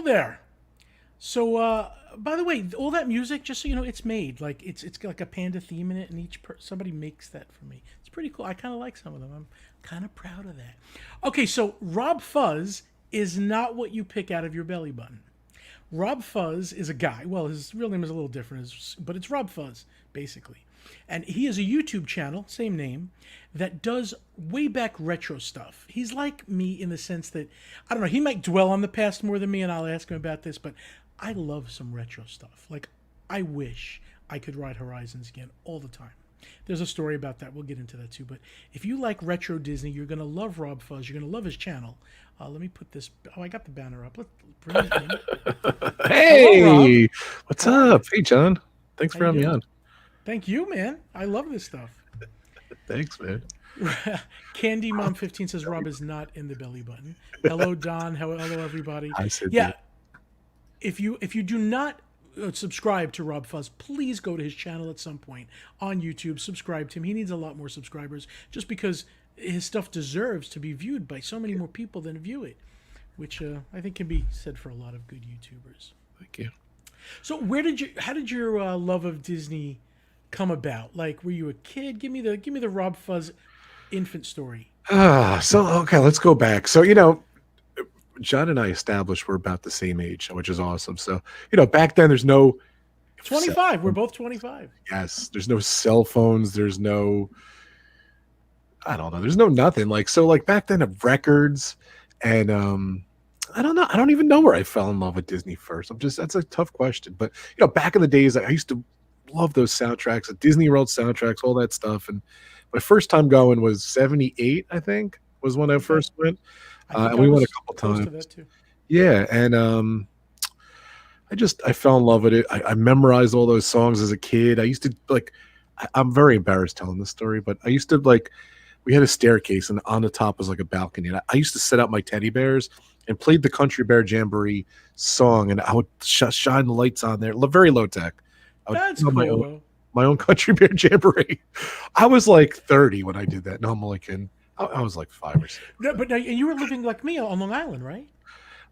there. So, by the way, all that music, just so you know, it's made like it's got like a panda theme in it, and somebody makes that for me. It's pretty cool. I kind of like some of them. I'm kind of proud of that. Okay, so Rob Fuzz is not what you pick out of your belly button. Rob Fuzz is a guy. Well, his real name is a little different, but it's Rob Fuzz, basically. And he has a YouTube channel, same name, that does way back retro stuff. He's like me in the sense that, I don't know, he might dwell on the past more than me, and I'll ask him about this, but I love some retro stuff. Like, I wish I could ride Horizons again all the time. There's a story about that. We'll get into that too. But if you like retro Disney, you're going to love Rob Fuzz. You're going to love his channel. Let me put this. Oh, I got the banner up. Let's bring it in. Hey, hello, what's up? Hey, John. Thanks for having me on. Thank you, man. I love this stuff. Thanks, man. Candy Mom 15 says Rob is not in the belly button. Hello, Don. Hello, everybody. I said yeah. That. If you do not subscribe to Rob Fuzz, please go to his channel at some point on YouTube. Subscribe to him. He needs a lot more subscribers, just because his stuff deserves to be viewed by so many more people than view it, which I think can be said for a lot of good YouTubers. Thank you. So how did your love of Disney come about? Like, were you a kid? Give me the Rob Fuzz infant story. Okay, let's go back. So, John and I established we're about the same age, which is awesome. So, back then there's no 25. We're both 25. Yes, there's no cell phones. There's no, I don't know. There's no nothing. Like back then, of records, and I don't know. I don't even know where I fell in love with Disney first. That's a tough question. But back in the days, I used to love those soundtracks, the Disney World soundtracks, all that stuff. And my first time going was '78, I think, was when I first went. And we went a couple times. Yeah, and I fell in love with it. I memorized all those songs as a kid. I used to I'm very embarrassed telling this story, but I used to we had a staircase, and on the top was like a balcony. And I used to set out my teddy bears and played the Country Bear Jamboree song, and I would shine the lights on there. Very low tech. That's cool. My own Country Bear Jamboree. I was like 30 when I did that. No, I'm only kidding. I was like 5 or 6. No, but now, and you were living like me on Long Island, right?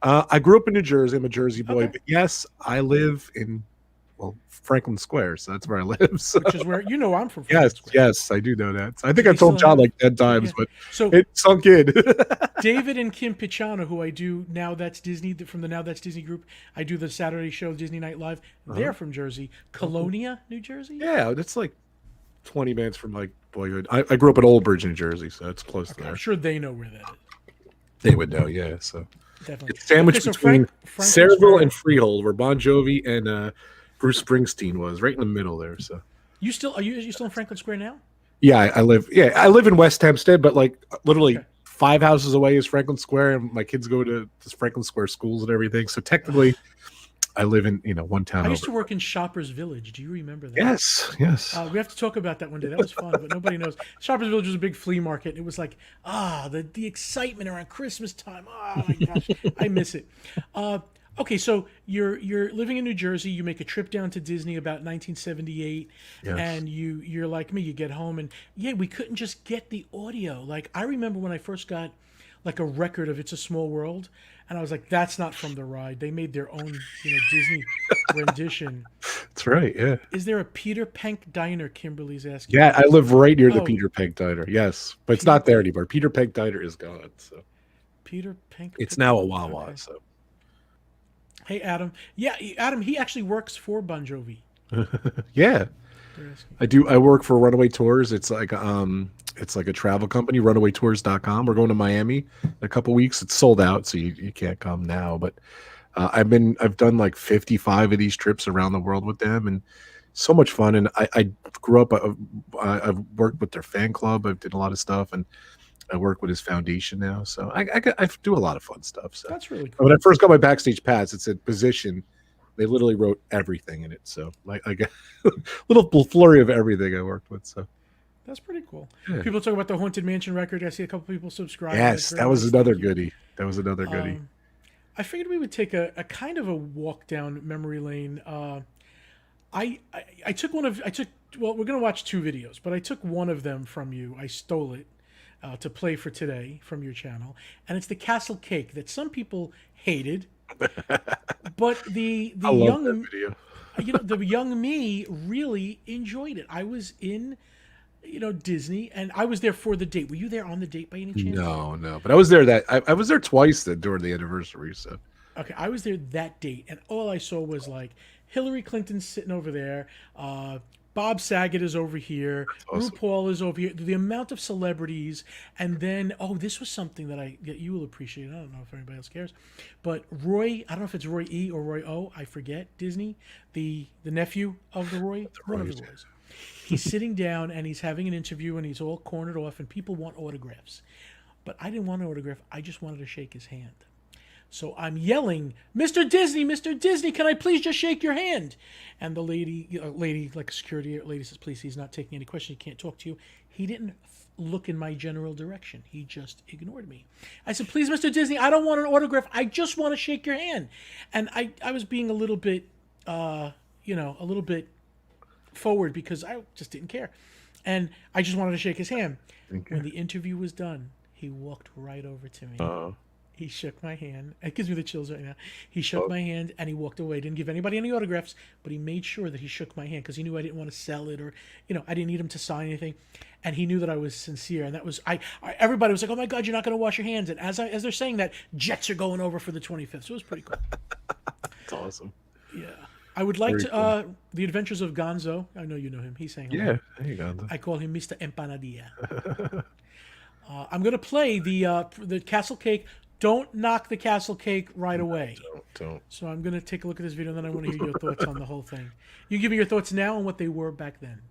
I grew up in New Jersey. I'm a Jersey boy. Okay. But yes, I live in, Franklin Square. So that's where I live. So. Which is where, I'm from Franklin Square. Yes, I do know that. So I think I told John like 10 times, but so it sunk in. David and Kim Pichano, who I do Now That's Disney, from the Now That's Disney group, I do the Saturday show, Disney Night Live. They're from Jersey. Colonia, New Jersey? Yeah, that's like 20 minutes from my boyhood. I grew up in Old Bridge, New Jersey, so it's close to there. I'm sure they know where that is. They would know, yeah. So definitely. It's sandwiched between Saraville and Freehold, where Bon Jovi and Bruce Springsteen was, right in the middle there. So are you still in Franklin Square now? Yeah, I live in West Hempstead, but literally 5 houses away is Franklin Square, and my kids go to Franklin Square schools and everything. So technically, I live in one town. I used to work in Shoppers Village. Do you remember that? Yes. We have to talk about that one day. That was fun, but nobody knows. Shoppers Village was a big flea market. It was like the excitement around Christmas time. Oh my gosh, I miss it. Okay, so you're living in New Jersey. You make a trip down to Disney about 1978, and you're like me. You get home, and we couldn't just get the audio. Like, I remember when I first got like a record of It's a Small World, and I was like, that's not from the ride. They made their own Disney rendition. That's right. Yeah. Is there a Peter Pank Diner? Kimberly's asking. Yeah, I live right near the Peter Pank Diner. Yes, but it's not there anymore. Peter Pank Diner is gone. So Peter Pank. It's now a Wawa. Okay. So. Hey, Adam. Yeah, Adam, he actually works for Bon Jovi. Yeah. I do. I work for Runaway Tours. It's like a travel company, runawaytours.com. We're going to Miami in a couple weeks. It's sold out, so you can't come now. But I've done like 55 of these trips around the world with them, and so much fun. And I grew up. I've worked with their fan club. I've did a lot of stuff, and I work with his foundation now. So I do a lot of fun stuff. So that's really cool. When I first got my backstage pass, it said position. They literally wrote everything in it. So I got a little flurry of everything I worked with. So that's pretty cool. Yeah. People talk about the Haunted Mansion record. I see a couple people subscribe. Yes, that was another goodie. I figured we would take a kind of a walk down memory lane. We're going to watch 2 videos, but I took one of them from you. I stole it to play for today from your channel. And it's the Castle Cake that some people hated. But the I love that young, video. the young me really enjoyed it. I was in, Disney, and I was there for the date. Were you there on the date by any chance? No, but I was there I was there twice during the anniversary. So Okay, I was there that date, and all I saw was like Hillary Clinton sitting over there, Bob Saget is over here, awesome. RuPaul is over here. The amount of celebrities, and then this was something that you will appreciate. I don't know if anybody else cares, but Roy, I don't know if it's Roy E or Roy O, I forget. Disney, the nephew of the Roy, one of the Roys. He's sitting down and he's having an interview, and he's all cornered off, and people want autographs, but I didn't want an autograph. I just wanted to shake his hand. So I'm yelling, Mr. Disney, can I please just shake your hand? And the lady, like a security lady, says, please, he's not taking any questions. He can't talk to you. He didn't look in my general direction. He just ignored me. I said, please, Mr. Disney, I don't want an autograph. I just want to shake your hand. And I was being a little bit, a little bit forward because I just didn't care. And I just wanted to shake his hand. Okay. When the interview was done, he walked right over to me. He shook my hand. It gives me the chills right now. He shook my hand and he walked away. Didn't give anybody any autographs, but he made sure that he shook my hand because he knew I didn't want to sell it or, I didn't need him to sign anything. And he knew that I was sincere. And that was, everybody was like, oh my God, you're not going to wash your hands. And as they're saying that, jets are going over for the 25th. So it was pretty cool. That's awesome. Yeah. I would like to, The Adventures of Gonzo. I know you know him. He's saying hello. Yeah, there you go. I call him Mr. Empanadilla. I'm going to play the Castle Cake. Don't knock the Castle Cake right away. Don't. So I'm going to take a look at this video, and then I want to hear your thoughts on the whole thing. You give me your thoughts now on what they were back then.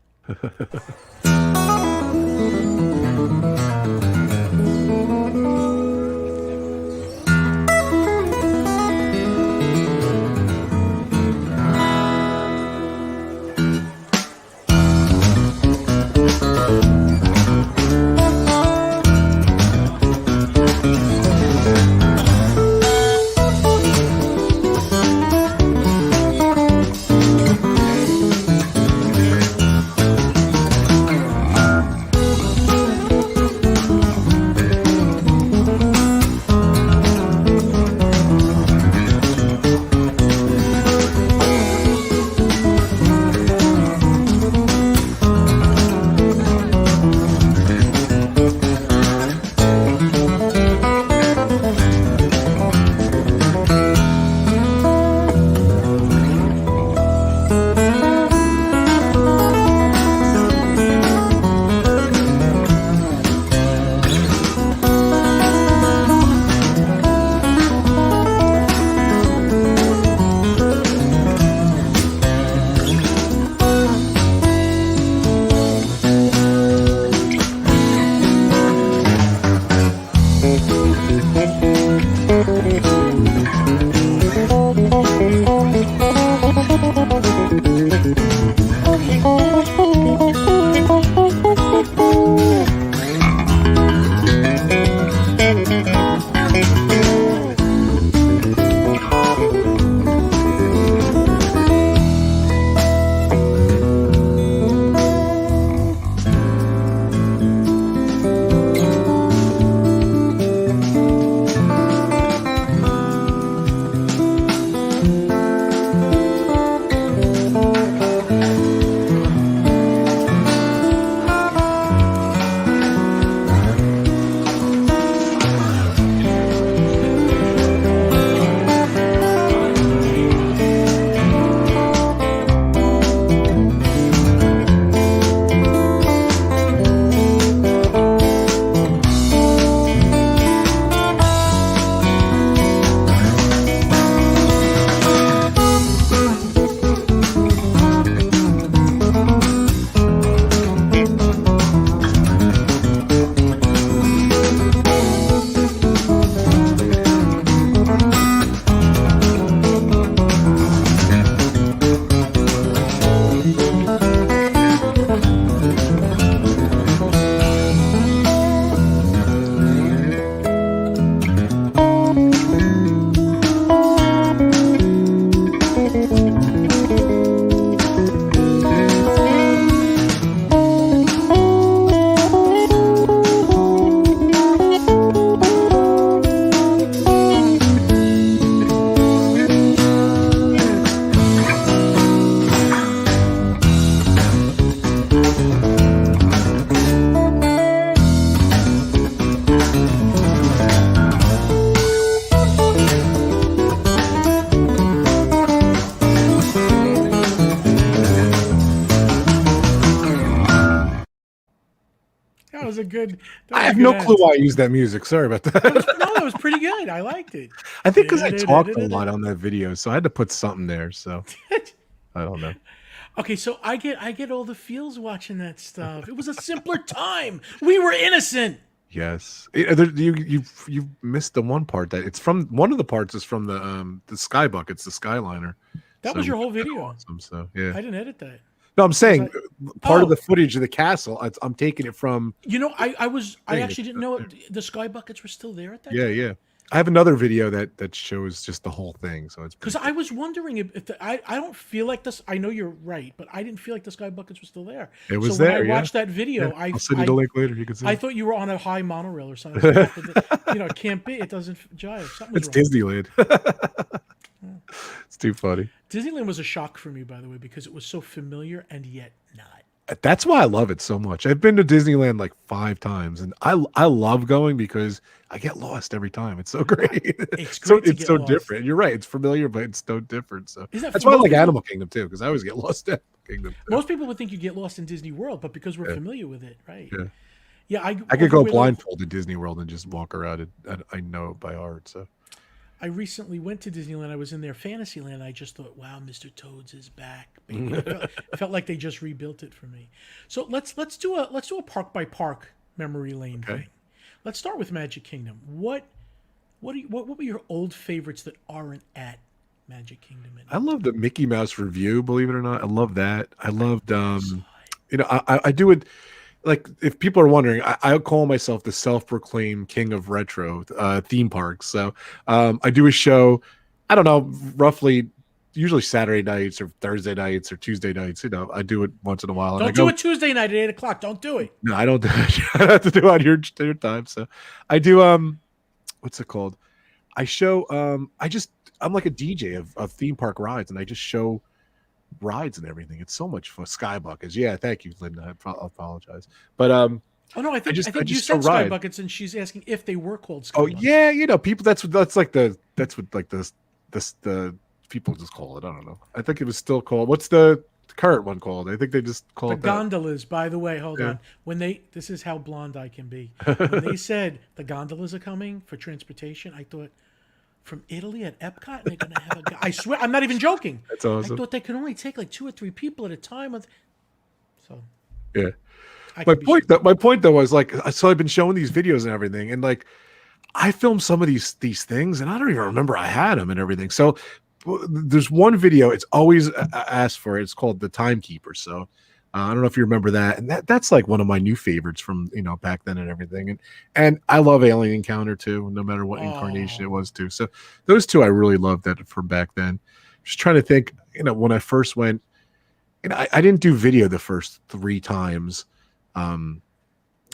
was a good. I have no clue why I used that music. Sorry about that. That was pretty good. I liked it. I think because I talked a lot on that video, so I had to put something there. So I don't know. Okay, so I get all the feels watching that stuff. It was a simpler time. We were innocent. Yes, you missed the one part that it's from. One of the parts is from the sky buckets, the Skyliner. That was your whole video. Awesome, so yeah, I didn't edit that. No, I'm saying part of the footage of the castle. I'm taking it from. I actually didn't know the sky buckets were still there at that. Yeah, time. yeah. I have another video that shows just the whole thing. So it's because I was wondering if I don't feel like this. I know you're right, but I didn't feel like the sky buckets were still there. It was so there. When I watched that video, I'll send you the link later. You can see. I thought you were on a high monorail or something. It can't be. It doesn't jive. It's wrong. Disneyland. It's too funny. Disneyland was a shock for me, by the way, because it was so familiar and yet not. That's why I love it so much. I've been to Disneyland like 5 times, and I love going because I get lost every time. It's so great. It's great it's so different. You're right. It's familiar, but it's so different. So that's why I like Animal Kingdom too, because I always get lost at Animal Kingdom. Most people would think you get lost in Disney World, but because we're familiar with it, right? Yeah. Yeah, I could go blindfolded to Disney World and just walk around it. I know it by heart. So I recently went to Disneyland. I was in their Fantasyland. I just thought, wow, Mr. Toads is back. Baby. It felt like they just rebuilt it for me. So let's do a park by park memory lane thing. Let's start with Magic Kingdom. What were your old favorites that aren't at Magic Kingdom anymore? I love the Mickey Mouse Review. Believe it or not, I love that. I loved I do it. Like, if people are wondering, I call myself the self-proclaimed king of retro theme parks. So I do a show, I don't know, roughly, usually Saturday nights or Thursday nights or Tuesday nights. I do it once in a while. Don't do it Tuesday night at 8 o'clock. Don't do it. No, I don't do it. I have to do it on your time. So I do, what's it called? I show, I'm like a DJ of theme park rides, and I just show rides and everything. It's so much fun. Sky buckets. Yeah, thank you, Linda. I apologize. But oh no, I think you said sky ride. buckets, and she's asking if they were called sky buckets. Yeah, people. That's what the people just call it. I don't know. I think it was still called. What's the current one called? I think they just called the gondolas. By the way, hold on. This is how blonde I can be. When they said the gondolas are coming for transportation, I thought, from Italy at Epcot, and they're gonna have I swear, I'm not even joking. That's awesome. I thought they could only take like 2 or 3 people at a time. So yeah. My point though was, like, so I've been showing these videos and everything, and like I filmed some of these things, and I don't even remember I had them and everything. So there's one video, it's always asked for. It's called The Timekeeper. So I don't know if you remember that, and that's like one of my new favorites from back then and everything. And I love Alien Encounter too, no matter what incarnation it was too. So those two I really loved that from back then. Just trying to think, when I first went, I didn't do video the first 3 times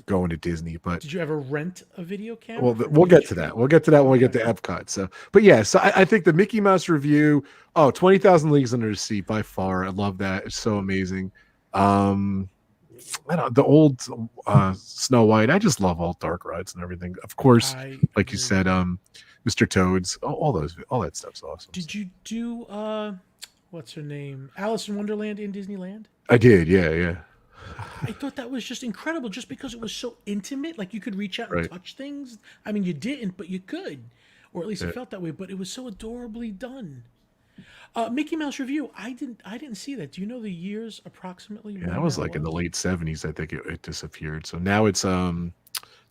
going to Disney, but did you ever rent a video camera? Well, we'll get to that. We'll get to that when we get to Epcot. So, but yeah, so I think the Mickey Mouse Review, 20,000 Leagues Under the Sea, by far, I love that. It's so amazing. The old Snow White, I just love all dark rides and everything. Of course, like you said, Mr. Toads, all that stuff's awesome. Did you do what's her name, Alice in Wonderland in Disneyland? I did, yeah. I thought that was just incredible, just because it was so intimate. Like, you could reach out and touch things. I mean, you didn't, but you could, or at least it felt that way. But it was so adorably done. Mickey Mouse Review, I didn't see that. Do you know the years approximately? Yeah, that was like in the late 70s. I think it disappeared. So now it's the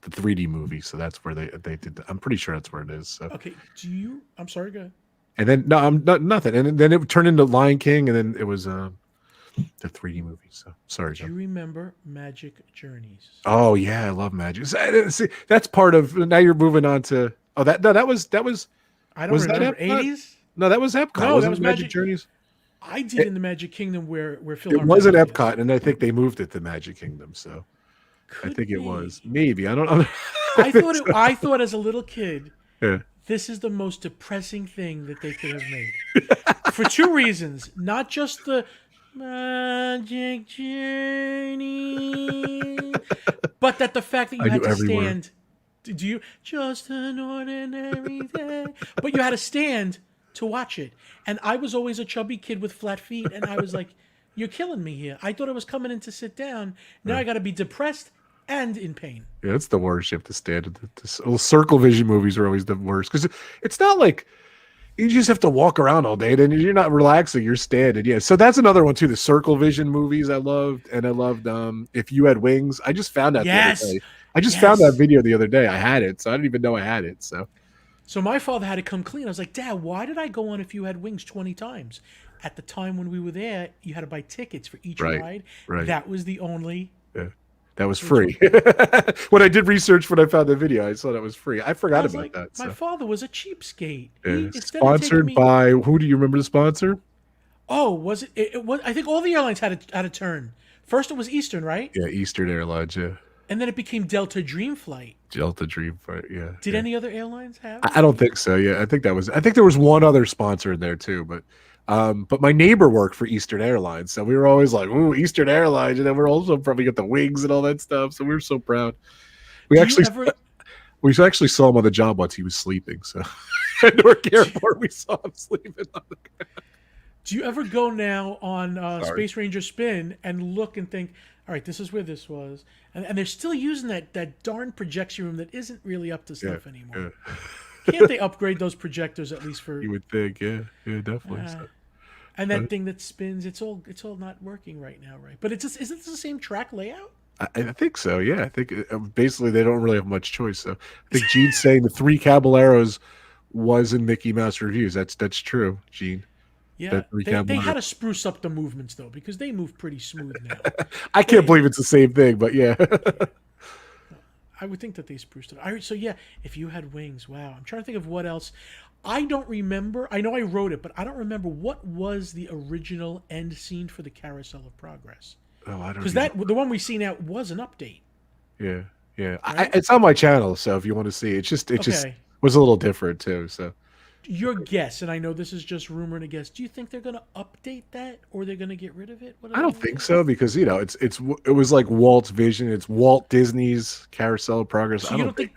3D movie. So that's where they did. I'm pretty sure that's where it is. So. Okay. I'm sorry. Go ahead. And then nothing. And then it turned into Lion King, and then it was the 3D movie. So sorry. Do you remember Magic Journeys? Oh yeah, I love Magic. See, that's part of. Now you're moving on to. Oh, that was. I don't remember. 80s. No, that was Epcot. No, that was Magic Journeys. I did in the Magic Kingdom where Phil. It was at Epcot, and I think they moved it to Magic Kingdom. So I think it was maybe. I don't know. I thought as a little kid. Yeah. This is the most depressing thing that they could have made. For 2 reasons. Not just the Magic Journey, but that the fact that you had to stand. Do you just an ordinary day? But you had to stand to watch it. And I was always a chubby kid with flat feet, and I was like, you're killing me here. I thought I was coming in to sit down. Now I got to be depressed and in pain. Yeah, it's the worst. You have to stand at circle vision movies are always the worst because it's not like you just have to walk around all day. Then you're not relaxing. You're standing. Yeah. So that's another one too. The circle vision movies I loved, and I loved If You Had Wings. I just found that the other day. I just found that video the other day. I had it, so I didn't even know I had it. So my father had to come clean. I was like, Dad, why did I go on If You Had Wings 20 times? At the time when we were there, you had to buy tickets for each ride. Right. That was the only. Yeah. That was free. When I did research when I found the video, I saw that was free. I forgot about that. My father was a cheapskate. Yeah. Sponsored by who? Do you remember the sponsor? Oh, was it? It was. I think all the airlines had a turn. First, it was Eastern, right? Yeah, Eastern Airlines. Yeah. And then it became Delta Dream Flight. Delta Dream Flight. Yeah. Did any other airlines have? I don't think so. Yeah, I think there was one other sponsor in there too, but my neighbor worked for Eastern Airlines, so we were always like, "Ooh, Eastern Airlines!" And then we're also probably got the wings and all that stuff. So we were so proud. We actually saw him on the job once. He was sleeping. So at Newark Airport, we saw him sleeping on the ground. Do you ever go now on Space Ranger Spin and look and think, "All right, this is where this was," and they're still using that darn projection room that isn't really up to stuff anymore. Yeah. Can't they upgrade those projectors at least for? You would think, yeah, definitely. So. And that thing that spins, it's all not working right now, right? But is it the same track layout? I think so. Yeah, I think basically they don't really have much choice. So I think Gene's saying the 3 Caballeros was in Mickey Mouse reviews. That's true, Gene. Yeah, they had to spruce up the movements though because they move pretty smooth now. I can't believe it's the same thing, but yeah. I would think that they spruced it. So yeah, If You Had Wings. Wow, I'm trying to think of what else. I don't remember. I know I wrote it, but I don't remember what was the original end scene for the Carousel of Progress. Oh, I don't. Because the one we see now was an update. Yeah. Right? It's on my channel, so if you want to see it, just was a little different too. So. Your guess, and I know this is just rumor and a guess. Do you think they're going to update that, or they're going to get rid of it? I don't think so because it was like Walt's vision. It's Walt Disney's Carousel of Progress. So you don't think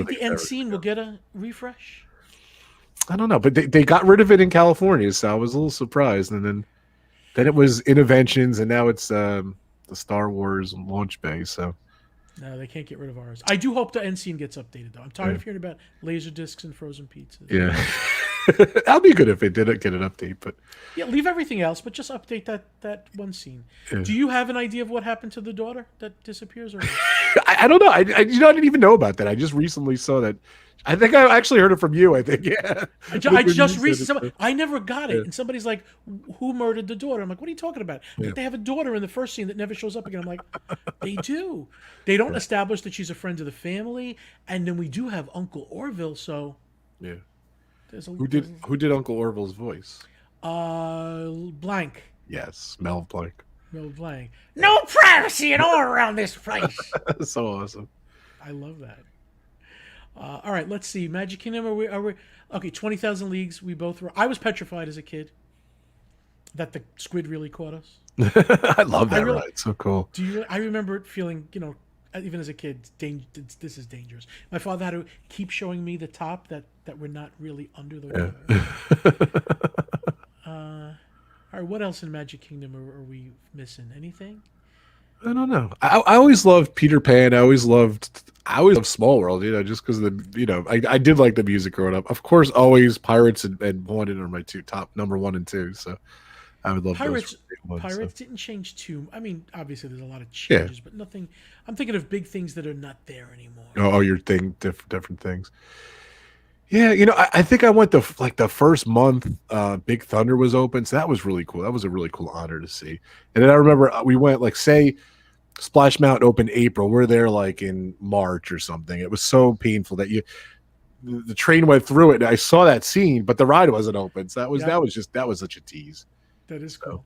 the end scene will get a refresh? I don't know, but they got rid of it in California, so I was a little surprised. And then it was Interventions, and now it's the Star Wars launch bay. So no, they can't get rid of ours. I do hope the end scene gets updated, though. I'm tired of hearing about laser discs and frozen pizzas. Yeah. That'd be good if it didn't get an update, but yeah, leave everything else, but just update that one scene. Yeah. Do you have an idea of what happened to the daughter that disappears? Or I don't know. I didn't even know about that. I just recently saw that. I think I actually heard it from you. I think, yeah. I just recently. I never got it, and somebody's like, "Who murdered the daughter?" I'm like, "What are you talking about?" Like, they have a daughter in the first scene that never shows up again. I'm like, "They do. They don't establish that she's a friend of the family, and then we do have Uncle Orville." So, yeah. Who did Uncle Orville's voice? Blank. Yes, Mel Blanc. Mel Blanc. No privacy at all around this place. So awesome. I love that. All right, let's see. Magic Kingdom. Are we? Okay, 20,000 Leagues. We both were. I was petrified as a kid that the squid really caught us. I love that ride. It's so cool. I remember it feeling, even as a kid, this is dangerous. My father had to keep showing me the top that we're not really under the water. All right, what else in Magic Kingdom are we missing? Anything? I don't know. I always loved Peter Pan. I always loved Small World, just because of the, I did like the music growing up. Of course, always Pirates and Haunted are my top number 1 and 2. So I would love Pirates. Pirates didn't change too. I mean, obviously there's a lot of changes, but nothing. I'm thinking of big things that are not there anymore. Oh, you're thinking different things. Yeah, I think I went the first month Big Thunder was open, so that was really cool. That was a really cool honor to see. And then I remember we went say Splash Mountain opened April. We're there in March or something. It was so painful that the train went through it. And I saw that scene, but the ride wasn't open. So that was such a tease. That is cool.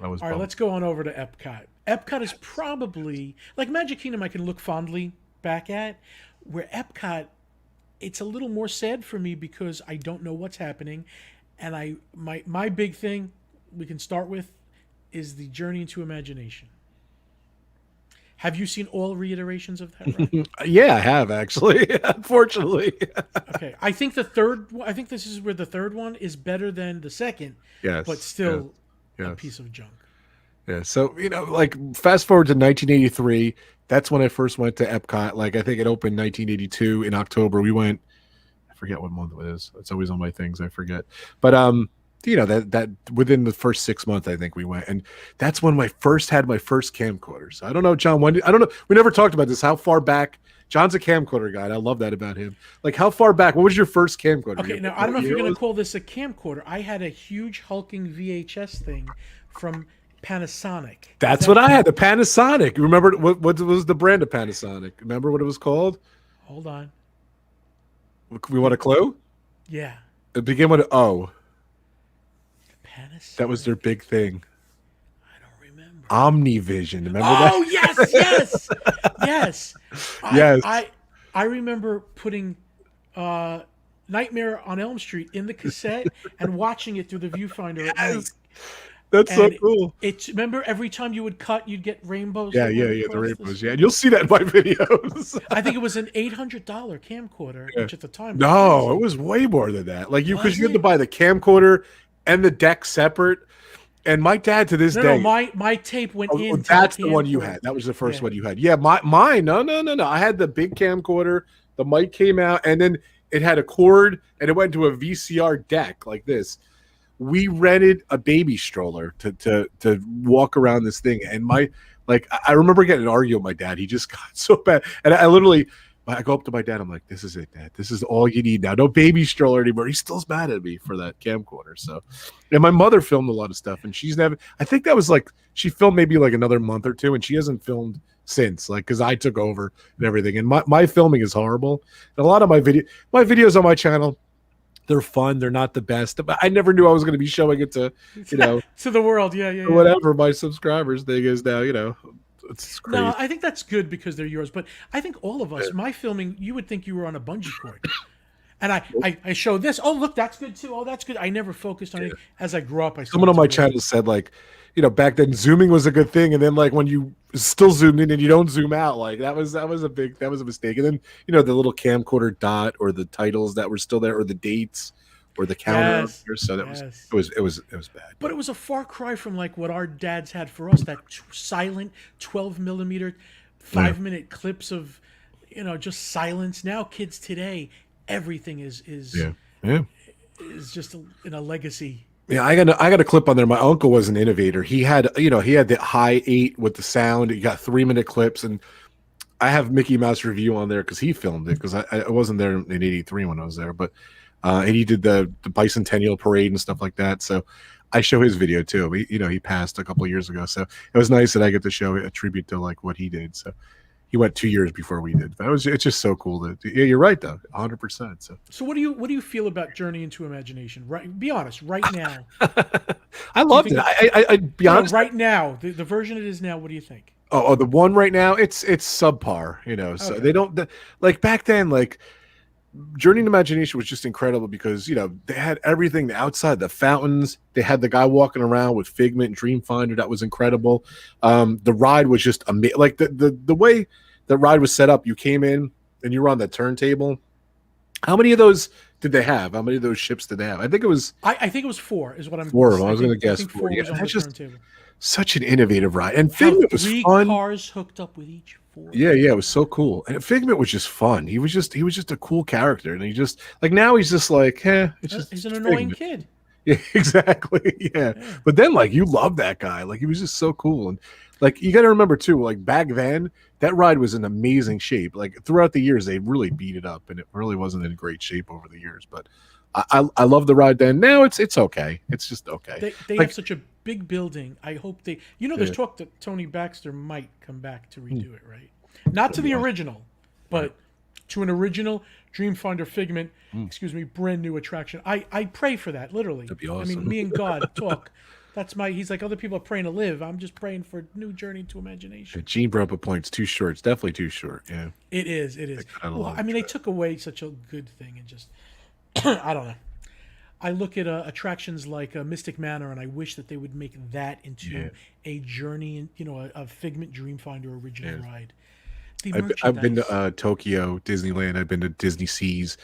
All right, let's go on over to Epcot. Epcot is probably like Magic Kingdom. I can look fondly back at where Epcot. It's a little more sad for me because I don't know what's happening, and my big thing we can start with is the Journey into Imagination. Have you seen all reiterations of that? Right? Yeah, I have actually. Unfortunately. Okay, I think this is where the third one is better than the second. Yes, but still a piece of junk. Yeah. So fast forward to 1983. That's when I first went to Epcot. Like I think it opened 1982 in October. We went. I forget what month it is. It's always on my things. I forget. But that within the first 6 months, I think we went, and that's when I first had my first camcorder. So I don't know, John. I don't know. We never talked about this. How far back? John's a camcorder guy. And I love that about him. Like how far back? What was your first camcorder? Okay, now I don't know if you're going to call this a camcorder. I had a huge hulking VHS thing from Panasonic. That's what I had. The Panasonic. Remember what was the brand of Panasonic? Remember what it was called? Hold on. We want a clue? Yeah. It began with an O. Panasonic. That was their big thing. I don't remember. Omnivision. Remember that? Oh yes, yes, yes. Yes. I remember putting Nightmare on Elm Street in the cassette and watching it through the viewfinder at night. That's so And cool. It's remember every time you would cut, you'd get rainbows. Yeah, that yeah, went yeah. The across rainbows. screen. Yeah, and you'll see that in my videos. I think it was an $800 camcorder, which at the time. No, it was way more than that. Like because you had to it? buy the camcorder and the deck separate. And my dad to this day, my tape went in. That's the one you had. That was the first one you had. Yeah, mine. No. I had the big camcorder. The mic came out, and then it had a cord, and it went to a VCR deck like this. We rented a baby stroller to walk around this thing, and I remember getting an argument with my dad. He just got so bad, and I go up to my dad. I'm like, "This is it, Dad. This is all you need now. No baby stroller anymore." He still's mad at me for that camcorder. So, and my mother filmed a lot of stuff, and she's never. I think that was like she filmed maybe like another month or two, and she hasn't filmed since. Like because I took over and everything, and my filming is horrible. And a lot of my videos on my channel. They're fun. They're not the best. But I never knew I was going to be showing it to, to the world. Yeah. Whatever my subscribers thing is now, it's crazy. No, I think that's good because they're yours. But I think all of us, my filming, you would think you were on a bungee cord. And I show this. Oh, look, that's good too. Oh, that's good. I never focused on it. As I grew up, Someone on my channel said like, back then zooming was a good thing, and then like when you still zoomed in and you don't zoom out, like that was a mistake. And then the little camcorder dot or the titles that were still there or the dates or the counter. Yes, so that was bad. But it was a far cry from like what our dads had for us. That silent 12mm 5-minute clips of just silence. Now kids today, everything is just in a legacy. Yeah, I got a clip on there. My uncle was an innovator. He had the high 8 with the sound. He got 3-minute clips, and I have Mickey Mouse review on there because he filmed it because I wasn't there in '83 when I was there, but and he did the bicentennial parade and stuff like that. So I show his video too. He passed a couple of years ago, so it was nice that I get to show a tribute to like what he did. So. He went 2 years before we did. But it's just so cool. Yeah, you're right though, 100%. So what do you feel about Journey into Imagination? Right, be honest. Right now, I loved it. I be honest. Right now, the version it is now. What do you think? Oh, the one right now, it's subpar. So Okay. they don't like back then. Like Journey into Imagination was just incredible because they had everything outside the fountains. They had the guy walking around with Figment and Dreamfinder. That was incredible. The ride was just amazing. Like the way the ride was set up, you came in and you were on the turntable. How many of those did they have? How many of those ships did they have? I think it was. I think it was 4. Is what I'm. 4 of them. I was going to guess 4. Was on the just turntable. such an innovative ride, and Figment was 3 fun. cars hooked up with each 4. Yeah, it was so cool. And Figment was just fun. He was just a cool character, and he just like now he's just like, he's an annoying kid. Yeah, exactly. Yeah. But then like you love that guy. Like he was just so cool. And like you got to remember too, like back then that ride was in amazing shape. Like throughout the years they really beat it up, and it really wasn't in great shape over the years. But I love the ride then. Now it's okay. It's just okay. They have such a big building. I hope they. There's talk that Tony Baxter might come back to redo it, right? Not to the original, but to an original Dreamfinder Figment. Excuse me, brand new attraction. I pray for that literally. That'd be awesome. I mean, me and God talk. He's like other people are praying to live. I'm just praying for new Journey to Imagination. Gene brought up a point. It's too short. It's definitely too short. Yeah. It is. Well, I mean, they took away such a good thing and just. I don't know. I look at attractions like Mystic Manor, and I wish that they would make that into a Journey, a Figment Dreamfinder original ride. I've been to Tokyo, Disneyland. I've been to Disney Seas,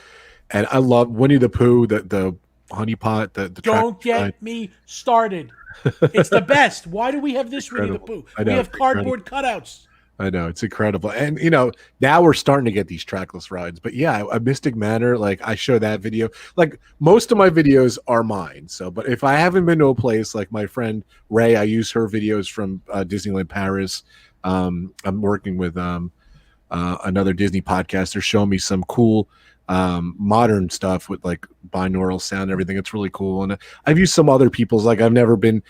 and I love Winnie the Pooh, the honey pot. The Don't get me started. It's the best. Why do we have this Winnie the Pooh? We have cardboard cutouts. I know it's incredible, and you know now we're starting to get these trackless rides. But yeah, a Mystic Manor, like I show that video. Like most of my videos are mine. So, but if I haven't been to a place, like my friend Ray, I use her videos from Disneyland Paris. I'm working with another Disney podcaster showing me some cool modern stuff with like binaural sound and everything. It's really cool, and I've used some other people's. Like I've never been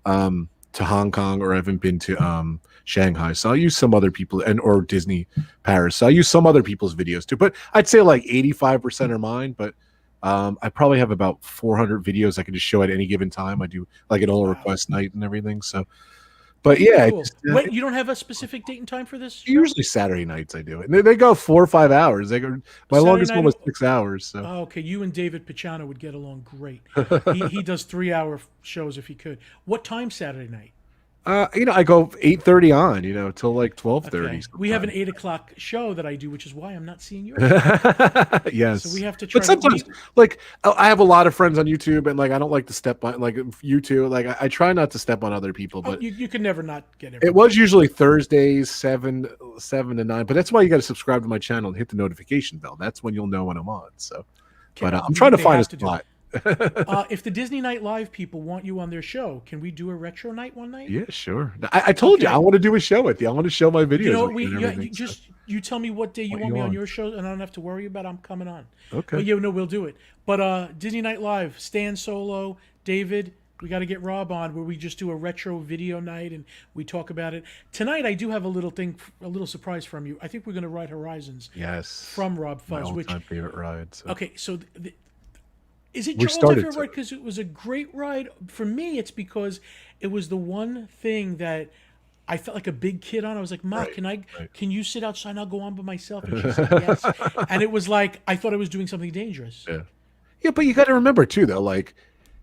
to Hong Kong, or I haven't been to Shanghai, so I'll use some other people, and or Disney Paris, so I use some other people's videos too. But I'd say like 85% are mine. But I probably have about 400 videos I can just show at any given time. I do like an all request night and everything. So, but yeah, Cool. Wait, you don't have a specific date and time for this show? usually Saturday nights I do it, and they go 4 or 5 hours. They go. My Saturday longest night one was at- 6 hours. So. Oh, okay, you and David Picciano would get along great. He does 3-hour shows if he could. What time Saturday night? You know, I go 8:30 on, you know, till like 12:30. Okay. We have an 8 o'clock show that I do, which is why I'm not seeing you. Yes. So we have to try. But sometimes, like, I have a lot of friends on YouTube, and like, I don't like to step on, like, you two. Like, I try not to step on other people, but You can never not get it was usually Thursdays, 7 to 9. But that's why you got to subscribe to my channel and hit the notification bell. That's when you'll know when I'm on. So, but I'm trying to find a spot. If the Disney Night Live people want you on their show, can we do a retro night one night? Yeah, sure. I told you I want to do a show with you. I want to show my videos. You know, with you tell me what day you want me on your show, and I don't have to worry about. I'm coming on. Okay. But yeah, no, we'll do it. But Disney Night Live, Stan Solo, David, we got to get Rob on where we just do a retro video night and we talk about it. Tonight, I do have a little surprise from you. I think we're going to ride Horizons. Yes. From Rob Fuzz, my all-time favorite ride. So. Okay, so. Is it your all-time favorite ride because it was a great ride? For me, it's because it was the one thing that I felt like a big kid on. I was like, Ma, can you sit outside and I'll go on by myself? And she said yes. And it was like, I thought I was doing something dangerous. Yeah. Yeah, but you got to remember too, though, like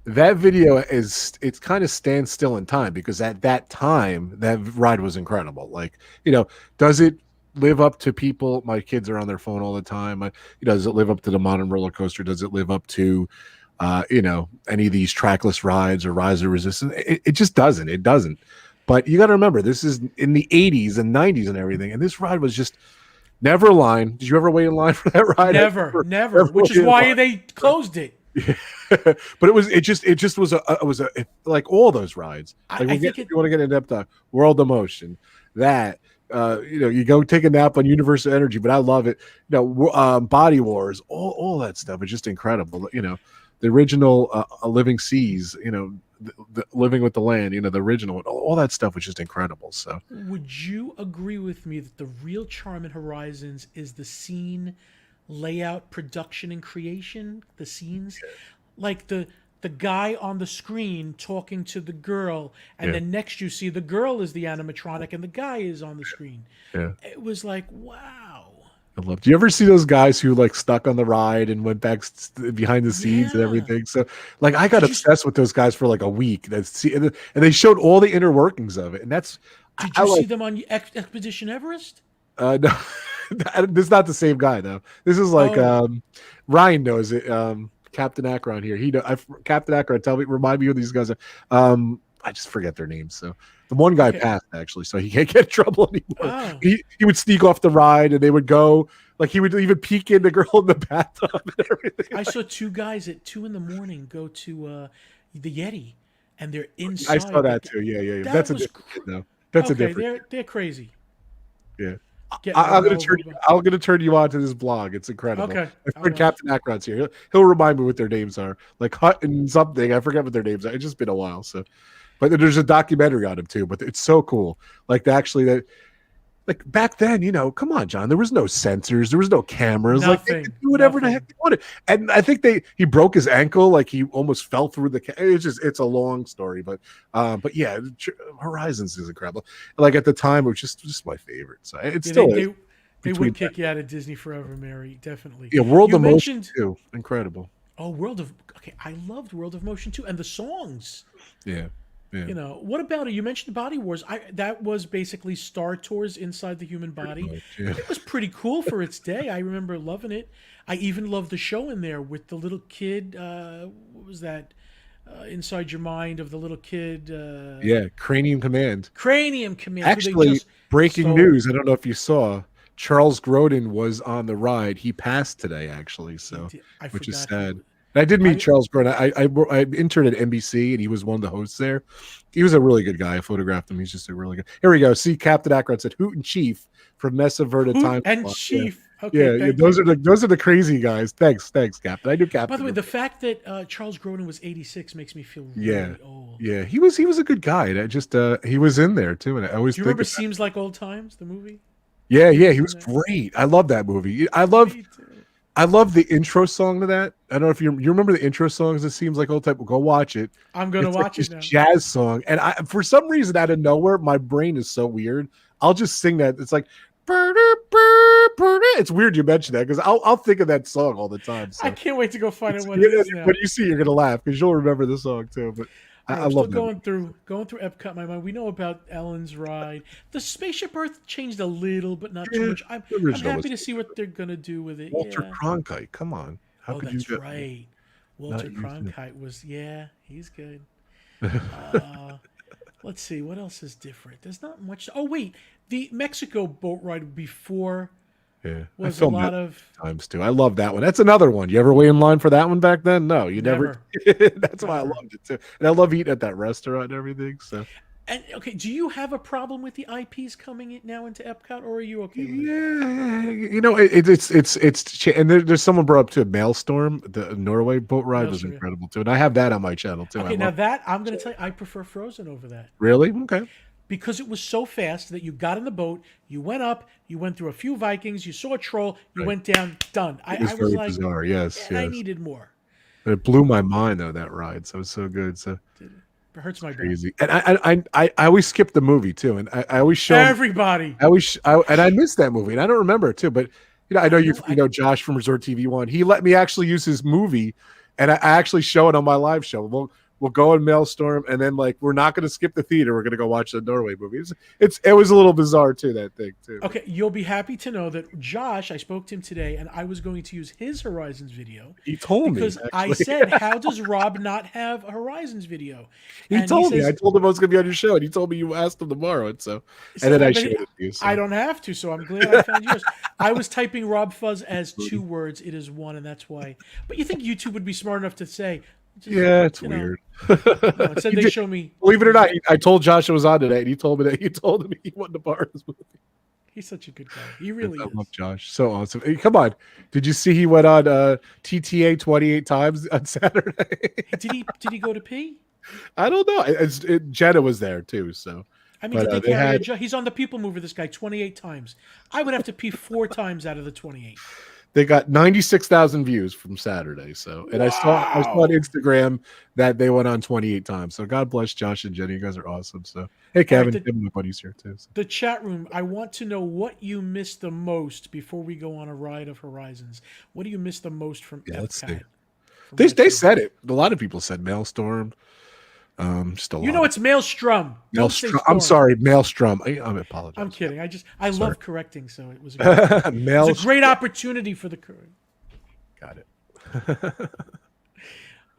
that video it's kind of stands still in time, because at that time, that ride was incredible. Like, you know, does it live up to people? My kids are on their phone all the time. Does it live up to the modern roller coaster? Does it live up to you know, any of these trackless rides or Rise of Resistance? It just doesn't. It doesn't. But you got to remember, this is in the 80s and 90s and everything, and this ride was just never a line. Did you ever wait in line for that ride? Never. Which is why they closed it. Yeah. But it just was like all those rides. Like you want to get in depth on World of Motion, that you know, you go take a nap on Universal Energy, but I love it. You know, Body Wars, all that stuff is just incredible. You know, the original Living Seas, you know, the Living with the Land, you know, the original, all that stuff was just incredible. So, would you agree with me that the real charm in Horizons is the scene layout, production, and creation? The scenes, like the guy on the screen talking to the girl, and then next you see the girl is the animatronic and the guy is on the screen. Yeah, it was like, wow. I love. Do you ever see those guys who like stuck on the ride and went back behind the scenes and everything? So, like, I got obsessed with those guys for like a week. And they showed all the inner workings of it. And that's. Did you see them on Expedition Everest? No, this is not the same guy though. This is like Ryan knows it. Captain Akron here. Captain Akron. Remind me who these guys are. I just forget their names. So the one guy passed actually, so he can't get in trouble anymore. Wow. He would sneak off the ride, and they would go like he would even peek in the girl in the bathtub and everything. I saw two guys at 2 a.m. go to the Yeti, and they're inside. I saw that too. Yeah. That's a different kid, though. That's a different. They're crazy. Yeah. I'm gonna turn you on to this blog. It's incredible. Okay. My friend Captain Akron's here. He'll remind me what their names are. Like Hut and something. I forget what their names are. It's just been a while. So, but there's a documentary on him too. But it's so cool. Like like back then, you know, come on, John. There was no sensors. There was no cameras. Like they could do whatever the heck they wanted. And I think he broke his ankle. Like he almost fell through the. It's a long story, but yeah, Horizons is incredible. Like at the time, it was just my favorite. So it's still. They would kick you out of Disney forever, Mary. Definitely. Yeah, World of Motion too. Incredible. Oh, I loved World of Motion too, and the songs. Yeah. Yeah. You know, what about it? You mentioned Body Wars. That was basically Star Tours inside the human body. Yeah. It was pretty cool for its day. I remember loving it. I even loved the show in there with the little kid. What was that? inside your mind of the little kid. Yeah, Cranium Command. Cranium Command. Who they Actually, just breaking stole. news. I don't know if you saw. Charles Grodin was on the ride. He passed today, actually. So, I which is forgot. sad. And I did meet I Charles Grodin. I interned at NBC, and he was one of the hosts there. He was a really good guy. I photographed him. He's just a really good. Here we go. See, Captain Akron said Hoot and Chief from Mesa Verde Hoot Time. and Slot. Chief. Yeah. Okay, Yeah, thank those you. are the crazy guys. Thanks, Captain. I knew Captain. By the way, the fact that Charles Grodin was 86 makes me feel really old. Yeah, he was a good guy. And I just he was in there too, and I always Do you think remember about Seems Like Old Times, the movie? Yeah, he was great. I love that movie. I love the intro song to that. I don't know if you remember the intro songs. It seems like old type. Go watch it. I'm gonna watch it now. Jazz song, and I for some reason out of nowhere, my brain is so weird. I'll just sing that. It's like. It's weird you mention that because I'll think of that song all the time. So. I can't wait to go find it when it is now. When you see, you're gonna laugh because you'll remember the song too. But I I'm love still going through Epcot. My mind. We know about Ellen's ride. The Spaceship Earth changed a little, but not too much. I'm happy to see what they're gonna do with it. Walter Cronkite, come on. How could that's you right. Walter Cronkite was he's good. Let's see what else is different. There's not much. Oh wait, the Mexico boat ride before. Yeah, was a lot of times too. I love that one. That's another one. You ever wait in line for that one back then? No, you never. That's why I loved it too. And I love eating at that restaurant and everything. So. And okay, do you have a problem with the IPs coming in now into Epcot, or are you okay with it? Yeah, you know it's and there's someone brought up too. Maelstrom, the Norway boat ride was incredible too, and I have that on my channel too. Okay, now that I'm going to tell you, I prefer Frozen over that. Really? Okay. Because it was so fast that you got in the boat, you went up, you went through a few Vikings, you saw a troll, you went down, done. It was very bizarre. Yes, I needed more. But it blew my mind though, that ride. So it was so good. So it hurts my crazy. And I always skip the movie too, and I always show everybody. I missed that movie, and I don't remember it too. But I know you know Josh from Resort TV One. He let me actually use his movie, and I actually show it on my live show. We'll go in Maelstrom, and then we're not going to skip the theater. We're going to go watch the Norway movie. It was a little bizarre too, that thing too. Okay, you'll be happy to know that Josh, I spoke to him today, and I was going to use his Horizons video. He told me because I said, "How does Rob not have a Horizons video?" He told me. I told him I was going to be on your show, and he told me you asked him tomorrow. And then I showed it to you. So. I don't have to, so I'm glad I found yours. I was typing Rob Fuzz as 2 words. It is 1, and that's why. But you think YouTube would be smart enough to say? It's weird. No, it said they show me. Believe it or not, I told Josh I was on today, and he told me he wanted to borrow his movie. He's such a good guy. He really is. I love Josh. So awesome. Hey, come on. Did you see he went on TTA 28 times on Saturday? Did he go to pee? I don't know. Jenna was there too. So I mean, did they carry he's on the People Mover. This guy 28 times. I would have to pee 4 times out of the 28. They got 96,000 views from Saturday. So, and I saw on Instagram that they went on 28 times. So God bless Josh and Jenny. You guys are awesome. So, hey, Kevin, Kevin, my buddy's here too. So. The chat room. I want to know what you miss the most before we go on a ride of Horizons. What do you miss the most from Epcot? Let's see. They said it. A lot of people said Maelstrom. Just a lot. It's Maelstrom. I'm sorry, Maelstrom. I apologize. I'm kidding. I love correcting, so it was a great opportunity for the current. Got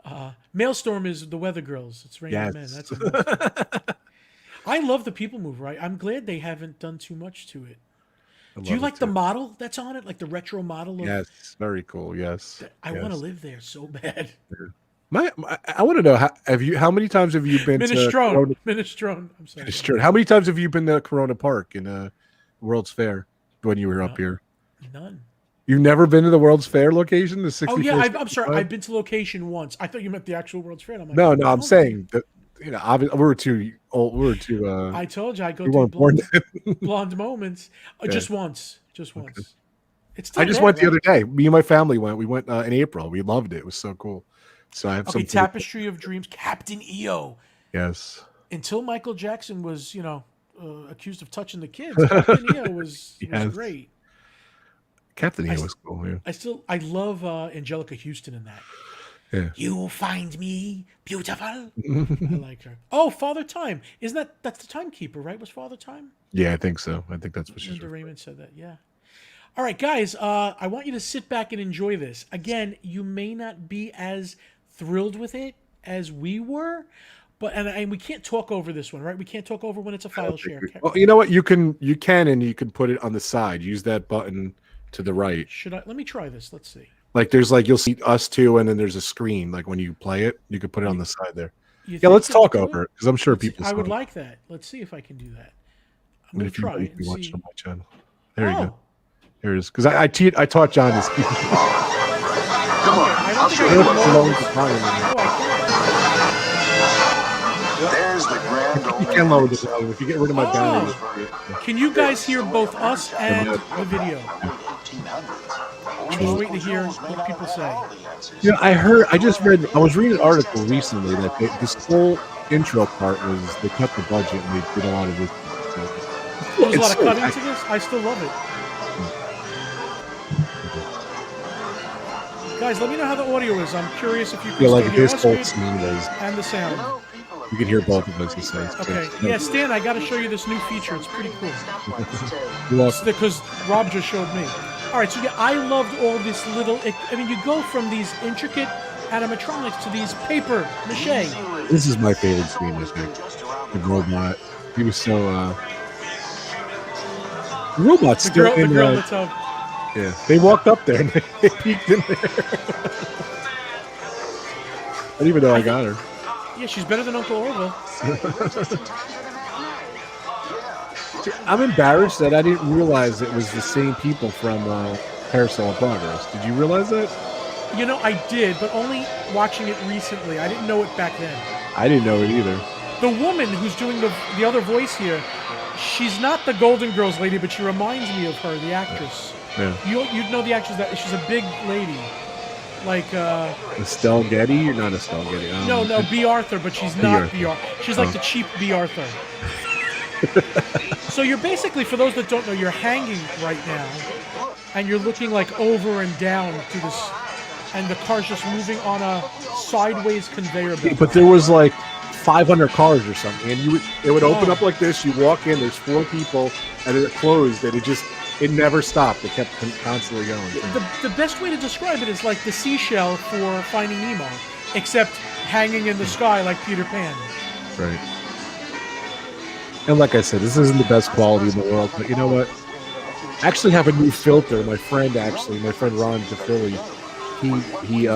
it. Maelstrom is the Weather Girls. It's raining men. That's I love the People Mover. I'm glad they haven't done too much to it. Do you like the model that's on it, like the retro model? Yes, very cool. Yes, I want to live there so bad. I want to know how many times have you been Minestrone? Minestrone. I'm sorry. Minestrone. How many times have you been to Corona Park in World's Fair when you were up here? None. You've never been to the World's Fair location? The 64th? Oh yeah, I'm sorry. I've been to location once. I thought you meant the actual World's Fair. I'm like, no. I'm saying that obviously we were too old. We were too. I told you I go through blonde moments. Just once. Okay. I just went the other day. Me and my family went. We went in April. We loved it. It was so cool. So I have some Tapestry of Dreams, Captain EO. Yes. Until Michael Jackson was, accused of touching the kids, Captain EO was great. Captain EO was cool. Yeah. I love Angelica Houston in that. Yeah. You find me beautiful. I like her. Oh, Father Time. That's the timekeeper, right? Was Father Time? Yeah, I think so. I think that's what she's. Linda Raymond said that. Yeah. All right, guys. I want you to sit back and enjoy this. Again, you may not be as thrilled with it as we were. But and we can't talk over this one, right? We can't talk over when it's a file share. Well, you know what? You can and you can put it on the side. Use that button to the right. Should I? Let me try this. Let's see. Like there's like you'll see us two, and then there's a screen. Like when you play it, you could put it on the side there. Yeah, let's talk over it because I'm sure people. I would like that. Let's see if I can do that. I'm gonna try it. You watch on my channel. There you go. There it is. Because I taught John this. Come on. I don't think There's the grand old. You can lower this volume if you get rid of my battery. Can you guys hear both us and the video? I'm just waiting to hear what people say. Yeah, I was reading an article recently that this whole intro part was they cut the budget and they did a lot of this. There's a lot of cutting to this. I still love it. Guys, let me know how the audio is. I'm curious if you can like hear this us whole scene was, and the sound. You can hear both of us. He says. Okay. Yeah, Stan, I got to show you this new feature. It's pretty cool. Because Rob just showed me. All right, so yeah, I loved all this little. I mean, you go from these intricate animatronics to these paper mache. This is my favorite scene. I think the robot. He was so. The robot's the girl in the tub. Yeah, they walked up there and they peeked in there. I didn't even know I got her. Yeah, she's better than Uncle Orville. I'm embarrassed that I didn't realize it was the same people from Parasol and Progress. Did you realize that? You know, I did, but only watching it recently. I didn't know it back then. I didn't know it either. The woman who's doing the other voice here, she's not the Golden Girls lady, but she reminds me of her, the actress. Yeah. You'd know the actress that she's a big lady, like Estelle Getty. You're not Estelle Getty. No, B. Arthur, but she's not B. Arthur. She's like the cheap B. Arthur. So you're basically, for those that don't know, you're hanging right now, and you're looking like over and down to this, and the car's just moving on a sideways conveyor belt. But there was like 500 cars or something, and it would open up like this. You walk in, there's 4 people, and it closed, and it never stopped. It kept constantly going. The best way to describe it is like the seashell for Finding Nemo, except hanging in the sky like Peter Pan. Right. And like I said, this isn't the best quality in the world, but you know what? I actually have a new filter. My friend Ron DePhilly, he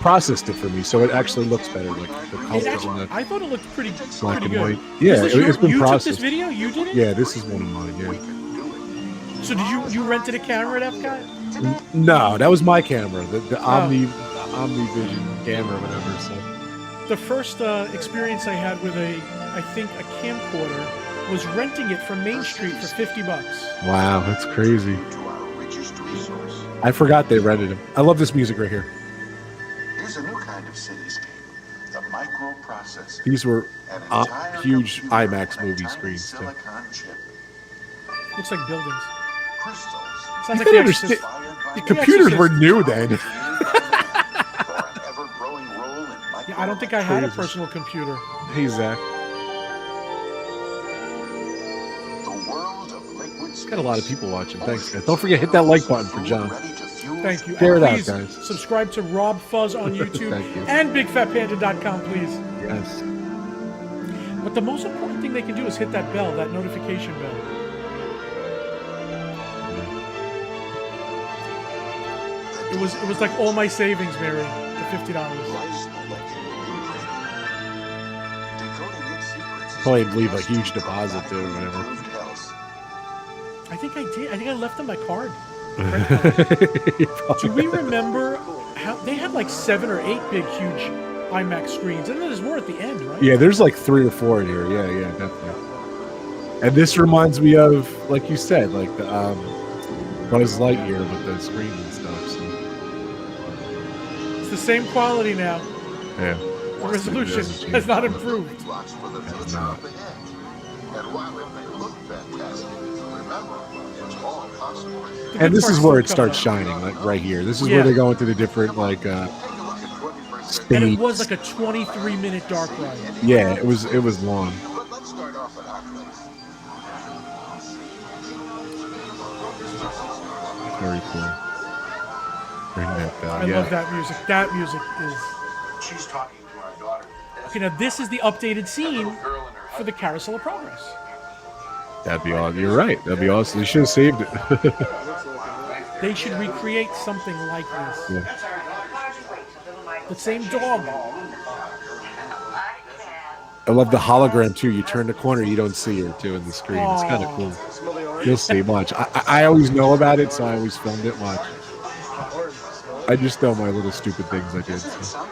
processed it for me, so it actually looks better. Like the colors and I thought it looked pretty black and good. white. Yeah, it's been you processed. You took this video? You did it? Yeah, this is one of mine. Yeah. So did you rented a camera at Epcot? No, that was my camera, the OmniVision camera, whatever. So the first experience I had with a camcorder was renting it from Main Street for $50. Wow, that's crazy. I forgot they rented them. I love this music right here. Here's a new kind of cityscape, the microprocessor. These were huge IMAX movie screens too. Looks like buildings. Sounds like the computers were new then. Yeah, I don't think I had a personal computer. Hey, Zach. Got a lot of people watching. Thanks, guys. Don't forget, hit that like button for John. Thank you. Share it out, please guys. Subscribe to Rob Fuzz on YouTube Thank you. and BigFatPanda.com, please. Yes. But the most important thing they can do is hit that bell, that notification bell. It was like all my savings, Mary, the $50. Probably leave a huge deposit too, or whatever. I think I did. I think I left on my card. Do we remember how they had like 7 or 8 big, huge IMAX screens? And then there's more at the end, right? Yeah, there's like 3 or 4 in here. Yeah, definitely. And this reminds me of, like you said, like the Buzz Lightyear with the screens and stuff. So. It's the same quality now. Yeah. The resolution has not improved. It's not. And this is where it starts shining, like right here. This is where they go into the different, like, speeds. And it was like a 23-minute dark ride. Yeah, it was long. Very cool. Ring that bell. I love that music. That music is She's talking to our daughter. Okay, now this is the updated scene for the Carousel of Progress. That'd be awesome. You're right. That'd be awesome. They should have saved it. They should recreate something like this. Yeah. The same dog. I love the hologram too. You turn the corner, you don't see her too in the screen. It's kind of cool. You'll see. Watch. I always know about it, so I always filmed it. Watch. I just know my little stupid things I did. So.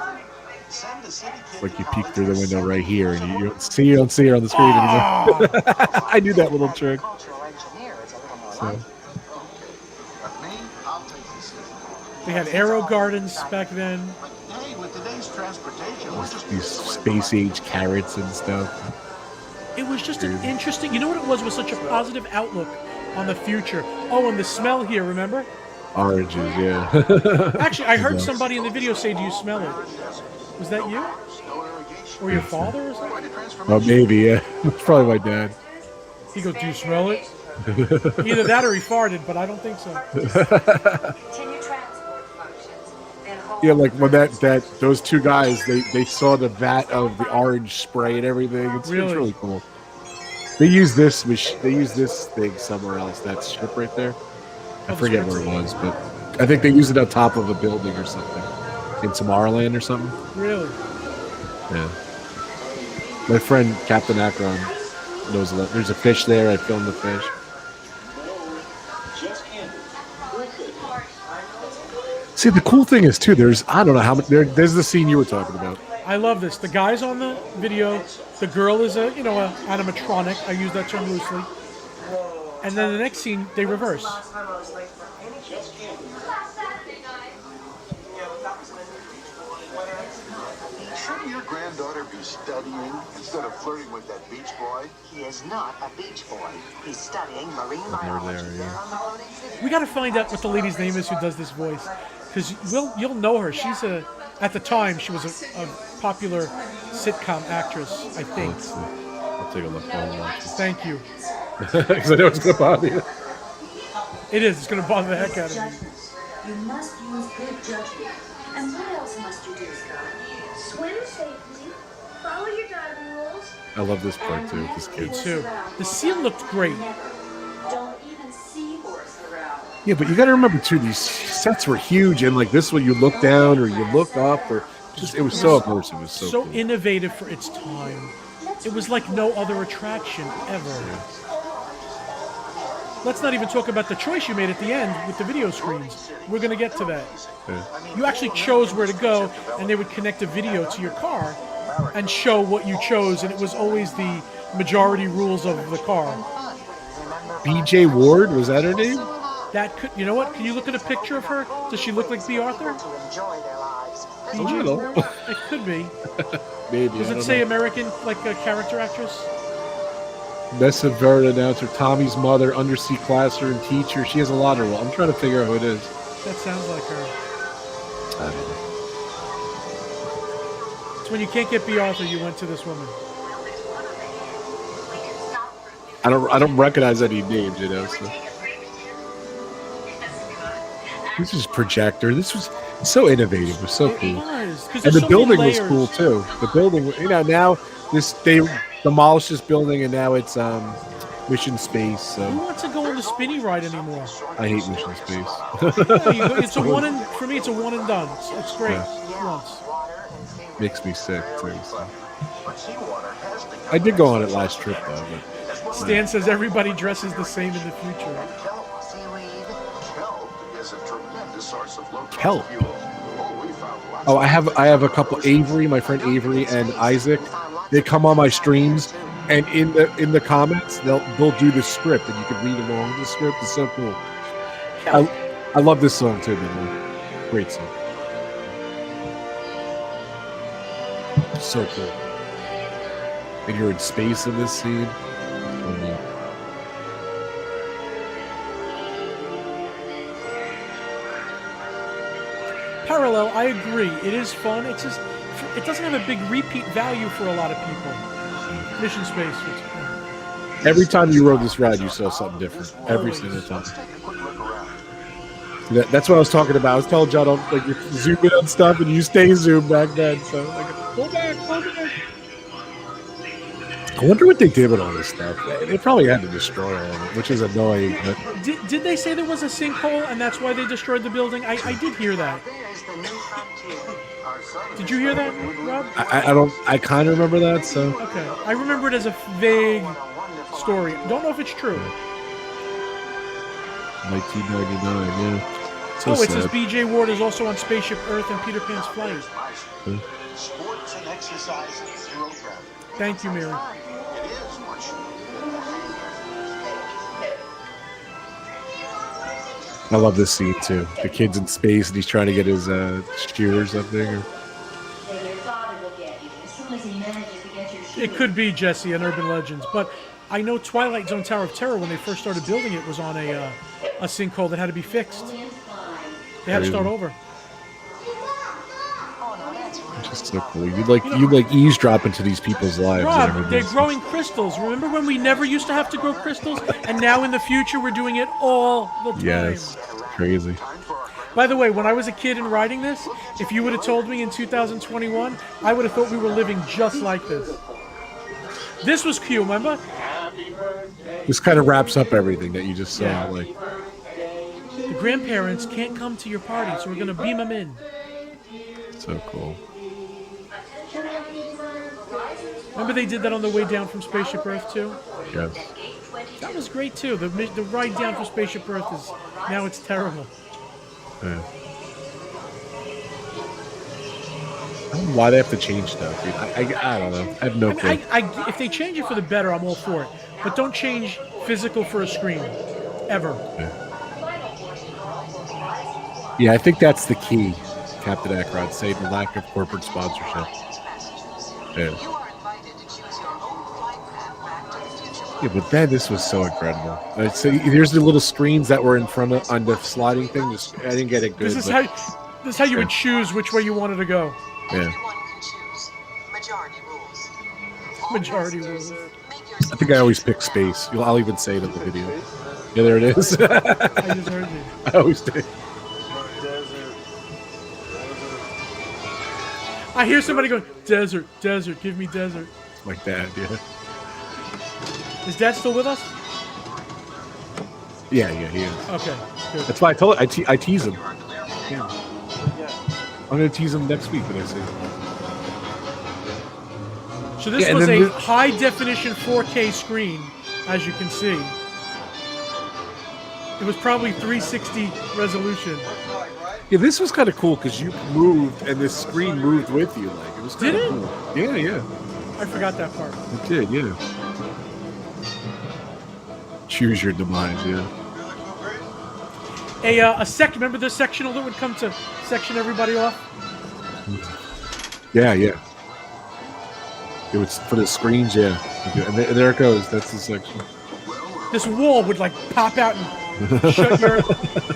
Like you peek through the window right here, and you don't see her on the screen anymore. I do that little trick. So. They had Aero Gardens back then. These space age carrots and stuff. It was just an interesting. You know what it was such a positive outlook on the future. Oh, and the smell here. Remember? Oranges, yeah. Actually, I heard somebody in the video say, "Do you smell it?" Was that you? Or your father or something? Oh, maybe, yeah. It's probably my dad. He goes, "Do you smell it?" Either that or he farted, but I don't think so. Yeah, like when those two guys, they saw the vat of the orange spray and everything. It's really cool. They use this thing somewhere else. That strip right there. I forget where it was, but I think they use it on top of a building or something in Tomorrowland or something. Really? Yeah. My friend Captain Akron knows a lot. There's a fish there. I filmed the fish. See, the cool thing is too. I don't know how much. There's the scene you were talking about. I love this. The guy's on the video. The girl is a animatronic. I use that term loosely. And then the next scene, they reverse. Shouldn't your granddaughter be studying instead of flirting with that beach boy? He is not a beach boy. He's studying marine biology. We got to find out what the lady's name is who does this voice, because you'll know her. She's at the time she was a popular sitcom actress, I think. I'll take a look. Thank you. Because I know it's going to bother you. It is. It's going to bother the heck out of me. You must use good judgment. And what else must you do, Scott? Swim safely. Follow your diving rules. I love this part too. This kid too. The seal looked great. Don't even see horse around. Yeah, but you got to remember too. These sets were huge, and like this one, you look down or you look up, or just it was so immersive. It was so cool. Innovative for its time. It was like no other attraction ever. Yeah. Let's not even talk about the choice you made at the end with the video screens. We're going to get to that. Yeah. You actually chose where to go, and they would connect a video to your car and show what you chose, and it was always the majority rules of the car. B.J. Ward, was that her name? That could, you know what? Can you look at a picture of her? Does she look like B. Arthur? A little. It could be. Maybe. Does it say American, like a character actress? Mesa Verde announcer, Tommy's mother, undersea classroom teacher. She has a lot of roles. I'm trying to figure out who it is. That sounds like her. I don't know. It's when you can't get B. Arthur, you went to this woman. I don't recognize any names, you know. So. This is projector. This was so innovative. It was so cool. And the building was cool too. The building, now they demolished this building and now it's Mission Space. So who wants to go on the spinny ride anymore? I hate Mission Space. It's for me. It's a one and done. It's great. Yeah. Once. Makes me sick too. So. I did go on it last trip though. But, Stan says everybody dresses the same in the future. Kelp. Oh, I have a couple. Avery, my friend Avery and Isaac. They come on my streams, and in the comments they'll do the script, and you can read along with the script. It's so cool. I love this song too, man. Great song. So cool. And you're in space in this scene. Parallel, I agree. It is fun. It's just it doesn't have a big repeat value for a lot of people. Mission Space. Every time you rode this ride, you saw something different. Every single time. That's what I was talking about. I was telling John, like, you zoom in on stuff and you stay zoomed back then. So, like, go back. I wonder what they did with all this stuff. They probably had to destroy all of it, which is annoying. But Did they say there was a sinkhole and that's why they destroyed the building? I did hear that. There's the new frontier. Did you hear that, Rob? I don't. I kind of remember that. So Okay. I remember it as a vague story. Don't know if it's true. 1999. Yeah. So Oh, it says sad. B.J. Ward is also on Spaceship Earth and Peter Pan's Flight. Sports and exercise zero gravity. Thank you, Mary. It is once you I love this scene too. The kid's in space and he's trying to get his shears up there. Your father will get you as soon as he manages to get your shoes. It could be, Jesse, an Urban Legends, but I know Twilight Zone Tower of Terror, when they first started building it, was on a sinkhole that had to be fixed. They had to start over. Just so cool. You like eavesdrop into these people's lives. Rob, they're growing crystals. Remember when we never used to have to grow crystals? And now in the future, we're doing it all the time. Yes, crazy. By the way, when I was a kid and writing this, if you would have told me in 2021, I would have thought we were living just like this. This was cute, remember? This kind of wraps up everything that you just saw. Yeah. Like, The grandparents can't come to your party, so we're going to beam them in. so cool. Remember they did that on the way down from Spaceship Earth, too? Yes. That was great, too. The ride down from Spaceship Earth is, now it's terrible. Yeah. I don't know why they have to change stuff, dude. I don't know. I have no clue. If they change it for the better, I'm all for it. But don't change physical for a screen. Ever. Yeah, I think that's the key, Captain Ackroyd, say the lack of corporate sponsorship. Yeah. Yeah, but then this was so incredible. So here's the little screens that were in front of on the sliding thing. I didn't get it good. This is how you would choose which way you wanted to go. Yeah. Everyone can choose. Majority rules. Majority rules. I think I always pick space. I'll even say it in the video. Yeah, there it is. I just heard you. I always do. I hear somebody going, desert, desert, give me desert. Like that, yeah. Is Dad still with us? Yeah, he is. Okay, good. That's why I told I tease him. Yeah. I'm gonna tease him next week when I see him. So this Yeah, and was then a high definition 4K screen, as you can see. It was probably 360 resolution. Yeah, this was kind of cool because you moved and this screen moved with you. Like it was kind Did of it? cool. Yeah. I forgot that part. It did, yeah. Choose your demise, yeah. A sec. Remember the sectional that would come to section everybody off? Yeah. It was for the screens, yeah. Okay. And there it goes. That's the section. This wall would like pop out and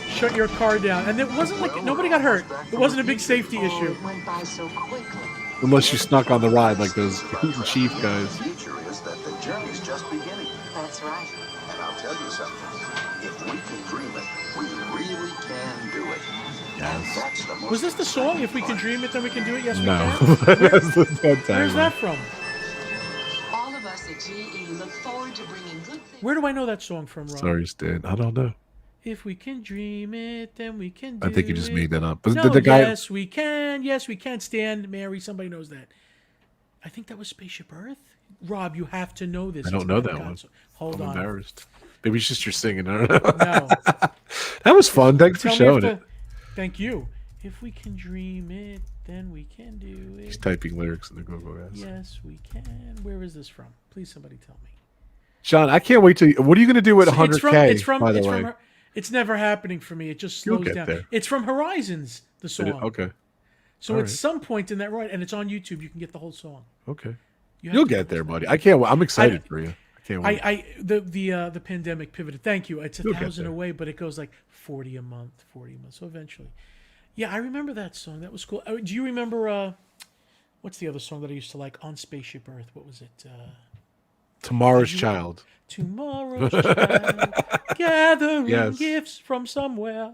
shut your car down, and it wasn't like nobody got hurt. It wasn't a big safety issue. It went by so quickly. Unless you snuck on the ride like those Hoot and Chief guys. The future is that the journey's just beginning. That's right. And I'll tell you something. If we can dream it, we really can do it. Yes. That's the most Was this the song? If we can dream it, then we can do it. Yes, we No. can. That's the bad time. Where's that from? All of us at GE look forward to bringing good things. Where do I know that song from, Rob? Sorry, Stan. I don't know. If we can dream it, then we can do I think you just it. made that up. But No, the guy. yes, we can. Yes, we can. Stan, Mary, somebody knows that. I think that was Spaceship Earth. Rob, you have to know this. I don't It's know an that Epcot one. song. Hold I'm on. embarrassed. Maybe it's just your singing. I don't know. No. That was fun. Thanks for Tell me showing if it. Thank you. If we can dream it, then we can do He's it. typing lyrics in the Google guys. Yes, we can. Where is this from? Please, somebody tell me. Sean, I can't wait to. What are you going to do at 100K? By the it's way, from. It's never happening for me. It just You'll slows get down. there. It's from Horizons, the song. Okay. So All at right. some point in that ride, and it's on YouTube, you can get the whole song. Okay. You have You'll to- get there, buddy. I can't. I'm excited for you. I can't wait. The pandemic pivoted. Thank you. It's You'll get 1,000 there. away, but it goes like 40 a month. So eventually, yeah, I remember that song. That was cool. Do you remember? What's the other song that I used to like on Spaceship Earth? What was it? Tomorrow's Child. Tomorrow's child, gathering Yes. gifts from somewhere.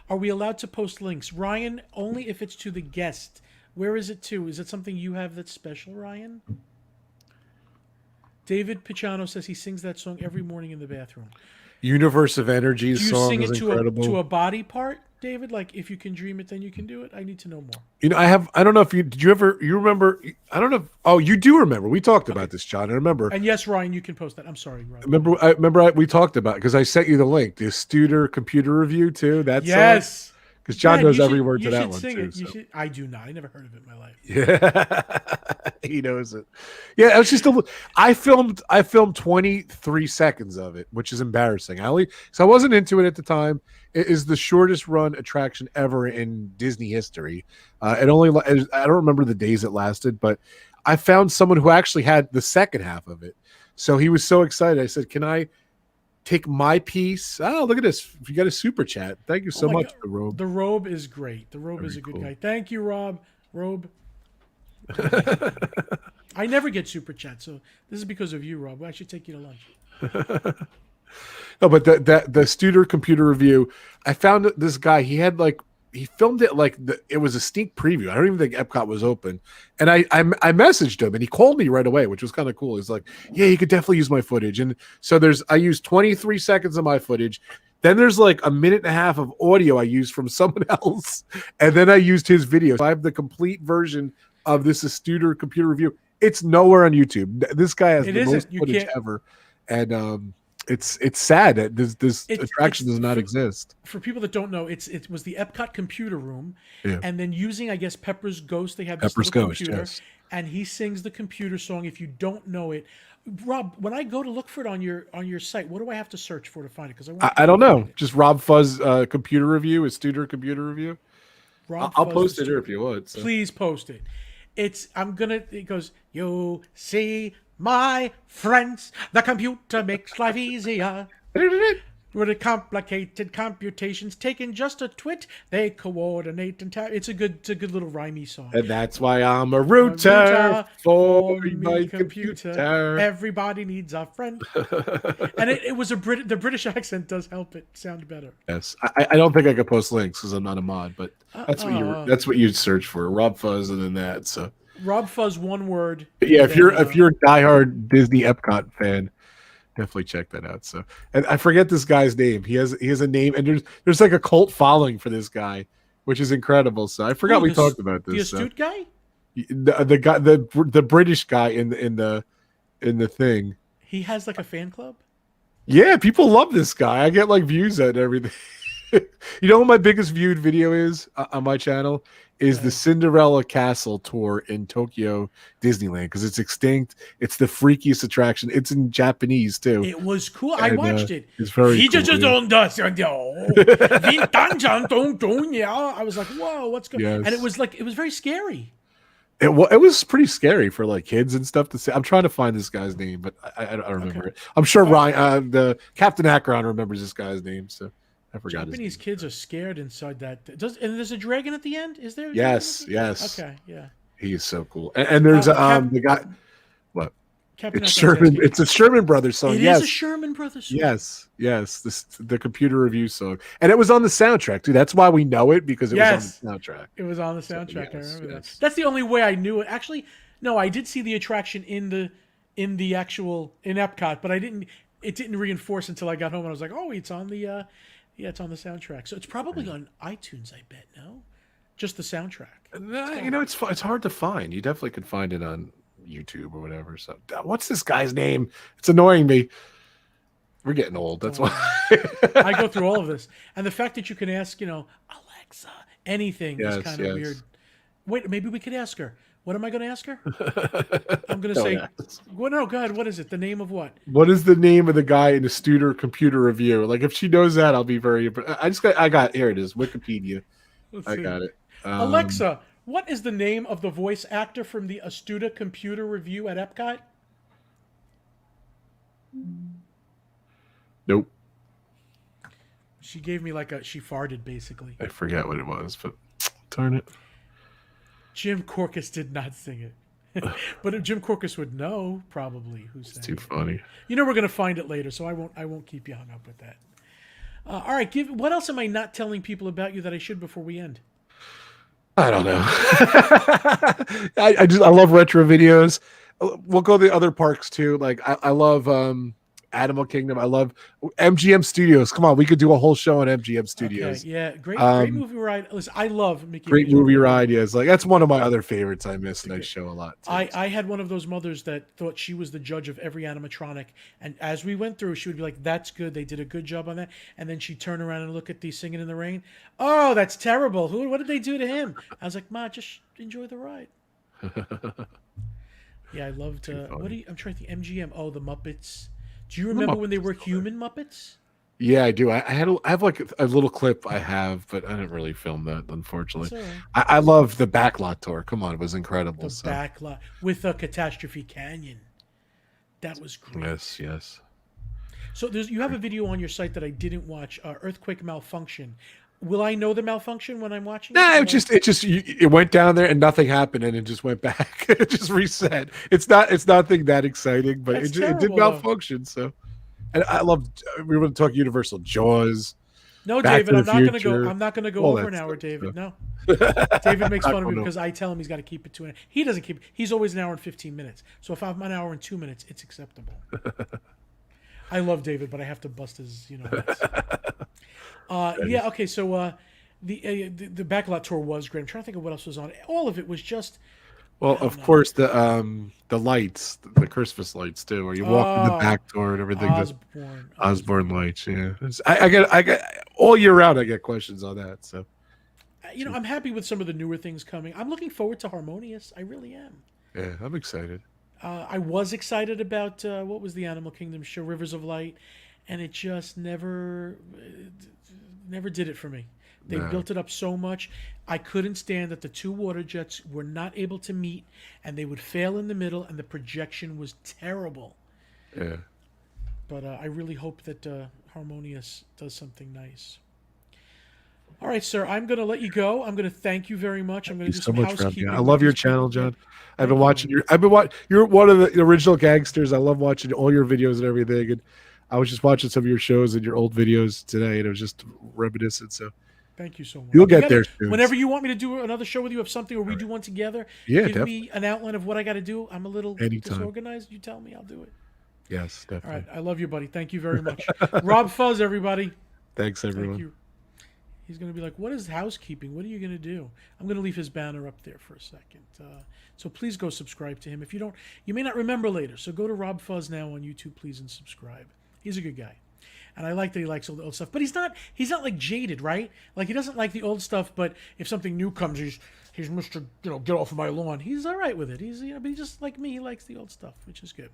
Are we allowed to post links? Ryan, only if it's to the guest. Where is it to? Is it something you have that's special, Ryan? David Picciano says he sings that song every morning in the bathroom. Universe of Energy Do you song sing is it incredible. to a body part, David? Like, if you can dream it, then you can do it? I need to know more. You know, I don't know if you remember, I don't know. Oh, you do remember. We talked about this, John. I remember. And yes, Ryan, you can post that. I'm sorry, Ryan. We talked about, because I sent you the link, the Astuter computer review too. That's yes. Because John Dad, knows you every should- word you to that should one sing too. it. You So. should, I do not. I never heard of it in my life. Yeah, he knows it. Yeah, it was just I filmed 23 seconds of it, which is embarrassing. So I wasn't into it at the time. It is the shortest run attraction ever in Disney history. I don't remember the days it lasted, but I found someone who actually had the second half of it. So he was so excited. I said, "Can I take my piece?" Oh, look at this. You got a super chat. Thank you so my much, God. the Robe. The Robe is great. The Robe is a Very good cool. guy. Thank you, Rob. Robe. I never get super chat, so this is because of you, Rob. I should take you to lunch. No, but the Studer computer review, I found that this guy, he filmed it like it was a sneak preview. I don't even think Epcot was open. And I messaged him and he called me right away, which was kind of cool. He's like, "Yeah, you could definitely use my footage." And so I used 23 seconds of my footage. Then there's like a minute and a half of audio I used from someone else. And then I used his video. So I have the complete version of this Astuter computer review. It's nowhere on YouTube. This guy has the most footage ever. And it's sad that this attraction does not exist. For people that don't know, it was the Epcot computer room, Yeah. and then using, I guess, Pepper's Ghost, they have this Pepper's little Ghost, computer, yes. and he sings the computer song. If you don't know it, Rob, when I go to look for it on your site, what do I have to search for to find it? Because I don't know. Just Rob Fuzz computer review, Astuter computer review. I'll post it here if you want. So. Please post it. It goes, "You see, my friends, the computer makes life easier. With the complicated computations taken just a twit, they coordinate and it's a good little rhymey song. And that's why I'm a router for my computer. Everybody needs a friend." And it was the British accent does help it sound better. Yes, I don't think I could post links because I'm not a mod, but that's what you'd search for, Rob Fuzz, and then that. So Rob Fuzz, one word. yeah, if you're a diehard Disney Epcot fan, definitely check that out. So, and I forget this guy's name. He has a name, and there's like a cult following for this guy, which is incredible. So I forgot we talked about this. The astute guy. The guy, the British guy in the thing. He has like a fan club. Yeah, people love this guy. I get like views and everything. You know what my biggest viewed video is on my channel is the Cinderella Castle tour in Tokyo Disneyland, because it's extinct. It's the freakiest attraction. It's in Japanese too. It was cool. I watched it. It's very cool. I was like, whoa, what's going on? Yes. And it was very scary. It was pretty scary for like kids and stuff to see. I'm trying to find this guy's name, but I don't remember it. I'm sure Ryan, the Captain Akron, remembers this guy's name. So I forgot. Japanese kids are scared inside that. And there's a dragon at the end. Is there? Yes. Okay, yeah. He is so cool. And there's the guy. What? Captain It's Akron's Sherman. asking. It's a Sherman Brothers song. It Yes. is a Sherman Brothers song. Yes. The computer review song, and it was on the soundtrack too. That's why we know it, because it was on the soundtrack. It was on the soundtrack. Yes, I remember yes. that. That's the only way I knew it. Actually, no, I did see the attraction in the actual in Epcot, but it didn't reinforce until I got home and I was like, oh, it's on the it's on the soundtrack. So it's probably on iTunes, I bet. No, just the soundtrack. You know, it's hard to find. You definitely could find it on YouTube or whatever. So what's this guy's name? It's annoying me. We're getting old. That's why. I go through all of this, and the fact that you can ask, Alexa, anything is kind of weird. Wait, maybe we could ask her. What am I going to ask her? I'm going to say, well, no, go ahead. What is it? The name of what? What is the name of the guy in the Astuter computer review? Like, if she knows that, I'll be very. I got here. It is Wikipedia. I got it. Alexa, what is the name of the voice actor from the Astuter computer review at Epcot? Nope. She gave me she farted basically. I forget what it was, but darn it. Jim Corcus did not sing it. But Jim Corcus would know probably who sang it. Too funny. We're going to find it later, so I won't keep you hung up with that. All right, what else am I not telling people about you that I should before we end? I don't know. I love retro videos. We'll go to the other parks too. Like I love Animal Kingdom. I love MGM Studios. Come on, we could do a whole show on MGM Studios. Okay, yeah, great movie ride. Listen, I love Mickey. Great Mouse movie ride. Yes, like that's one of my other favorites. I miss and I show a lot. Too. I had one of those mothers that thought she was the judge of every animatronic, and as we went through, she would be like, "That's good. They did a good job on that." And then she'd turn around and look at the Singing in the Rain. Oh, that's terrible. What did they do to him? I was like, "Ma, just enjoy the ride." Yeah, I loved. I'm trying to think. MGM. Oh, the Muppets. Do you remember when they were human Muppets? Yeah, I do. I have like a little clip I have, but I didn't really film that, unfortunately. Right. I love the backlot tour. Come on, it was incredible. The backlot with a Catastrophe Canyon. That was great. Yes. So you have a video on your site that I didn't watch. Earthquake malfunction. Will I know the malfunction when I'm watching? Nah, it went down there and nothing happened, and it just went back. It just reset. It's nothing that exciting, but it did malfunction. So, and I love. We were going to talk Universal Jaws. No, David, I'm not going to go over an hour, David. No, David makes fun of me because I tell him he's got to keep it to an. He doesn't keep. He's always an hour and 15 minutes. So if I'm an hour and 2 minutes, it's acceptable. I love David, but I have to bust his. Nuts. Yeah. Okay. So the backlot tour was great. I'm trying to think of what else was on it. All of it was just. Well, of course the lights, the Christmas lights too, where you walk in the back door and everything. Osborne lights. Yeah. I get all year round. I get questions on that. So. I'm happy with some of the newer things coming. I'm looking forward to Harmonious. I really am. Yeah, I'm excited. I was excited about what was the Animal Kingdom show, Rivers of Light, and it just never did it for me. They built it up so much. I couldn't stand that the two water jets were not able to meet, and they would fail in the middle, and the projection was terrible. Yeah. But I really hope that Harmonious does something nice. All right, sir. I'm going to let you go. I'm going to thank you very much. I'm going to do some housekeeping. I love your channel, John. I've been watching you're one of the original gangsters. I love watching all your videos and everything. And I was just watching some of your shows and your old videos today, and it was just reminiscent. So thank you so much. You'll get there soon. Whenever you want me to do another show with you of something, or we do one together, give me an outline of what I got to do. I'm a little disorganized. You tell me, I'll do it. Yes, definitely. All right. I love you, buddy. Thank you very much. Rob Fuzz, everybody. Thanks, everyone. Thank you. He's going to be like, what is housekeeping? What are you going to do? I'm going to leave his banner up there for a second. So please go subscribe to him. If you don't, you may not remember later. So go to Rob Fuzz now on YouTube, please, and subscribe. He's a good guy. And I like that he likes all the old stuff. But he's not like jaded, right? Like he doesn't like the old stuff, but if something new comes, he's Mr. Get off of my lawn. He's all right with it. But he's just like me. He likes the old stuff, which is good.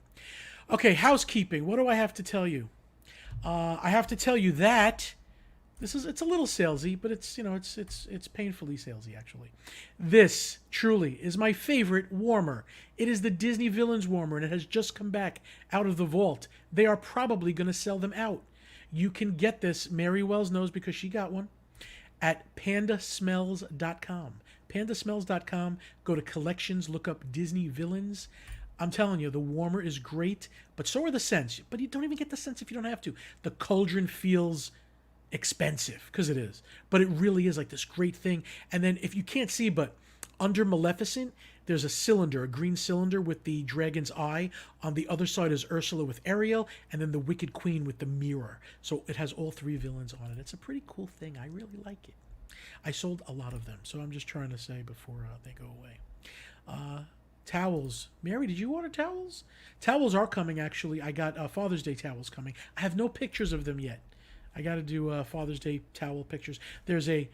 Okay, housekeeping. What do I have to tell you? I have to tell you that it's a little salesy, but it's painfully salesy actually. This truly is my favorite warmer. It is the Disney Villains warmer, and it has just come back out of the vault. They are probably going to sell them out. You can get this. Mary Wells knows because she got one at pandasmells.com. Pandasmells.com. Go to collections, look up Disney Villains. I'm telling you, the warmer is great, but so are the scents. But you don't even get the scents if you don't have to. The cauldron feels expensive because it is, but it really is like this great thing. And then if you can't see, but under Maleficent, there's a cylinder, a green cylinder with the dragon's eye. On the other side is Ursula with Ariel, and then the Wicked Queen with the mirror. So it has all three villains on it. It's a pretty cool thing. I really like it. I sold a lot of them, so I'm just trying to say before they go away. Towels. Mary, did you order towels? Towels are coming, actually. I got Father's Day towels coming. I have no pictures of them yet. I got to do Father's Day towel pictures. There's a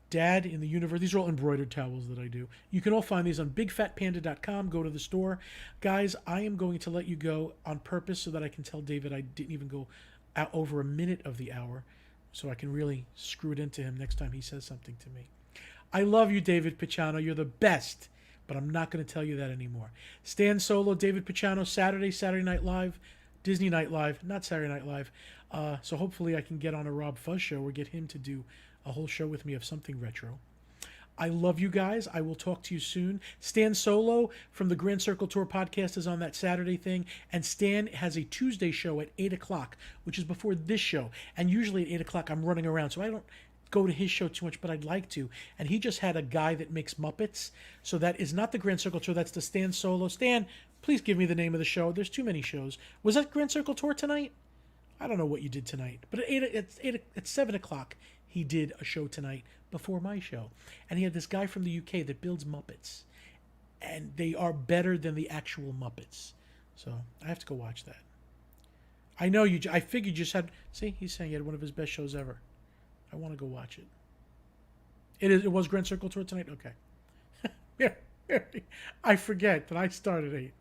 Dad in the Universe. These are all embroidered towels that I do. You can all find these on bigfatpanda.com. Go to the store. Guys, I am going to let you go on purpose so that I can tell David I didn't even go out over a minute of the hour, so I can really screw it into him next time he says something to me. I love you, David Picciano. You're the best, but I'm not going to tell you that anymore. Stan Solo, David Picciano, Saturday Night Live, Disney Night Live, not Saturday Night Live. So hopefully I can get on a Rob Fuzz show or get him to do a whole show with me of something retro. I love you guys. I will talk to you soon. Stan Solo from the Grand Circle Tour podcast is on that Saturday thing. And Stan has a Tuesday show at 8 o'clock, which is before this show. And usually at 8 o'clock, I'm running around, so I don't go to his show too much, but I'd like to. And he just had a guy that makes Muppets. So that is not the Grand Circle Tour. That's the Stan Solo. Stan, please give me the name of the show. There's too many shows. Was that Grand Circle Tour tonight? I don't know what you did tonight. But at 7 o'clock, he did a show tonight before my show. And he had this guy from the UK that builds Muppets. And they are better than the actual Muppets. So I have to go watch that. I know you. I figured you just had. See, he's saying he had one of his best shows ever. I want to go watch it. It was Grand Circle Tour tonight? Okay. Yeah. I forget that I started 8.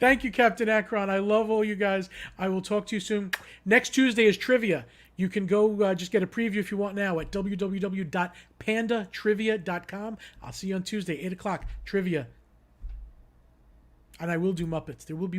Thank you, Captain Akron. I love all you guys. I will talk to you soon. Next Tuesday is trivia. You can go just get a preview if you want now at www.pandatrivia.com. I'll see you on Tuesday, 8 o'clock, trivia. And I will do Muppets. There will be Muppets.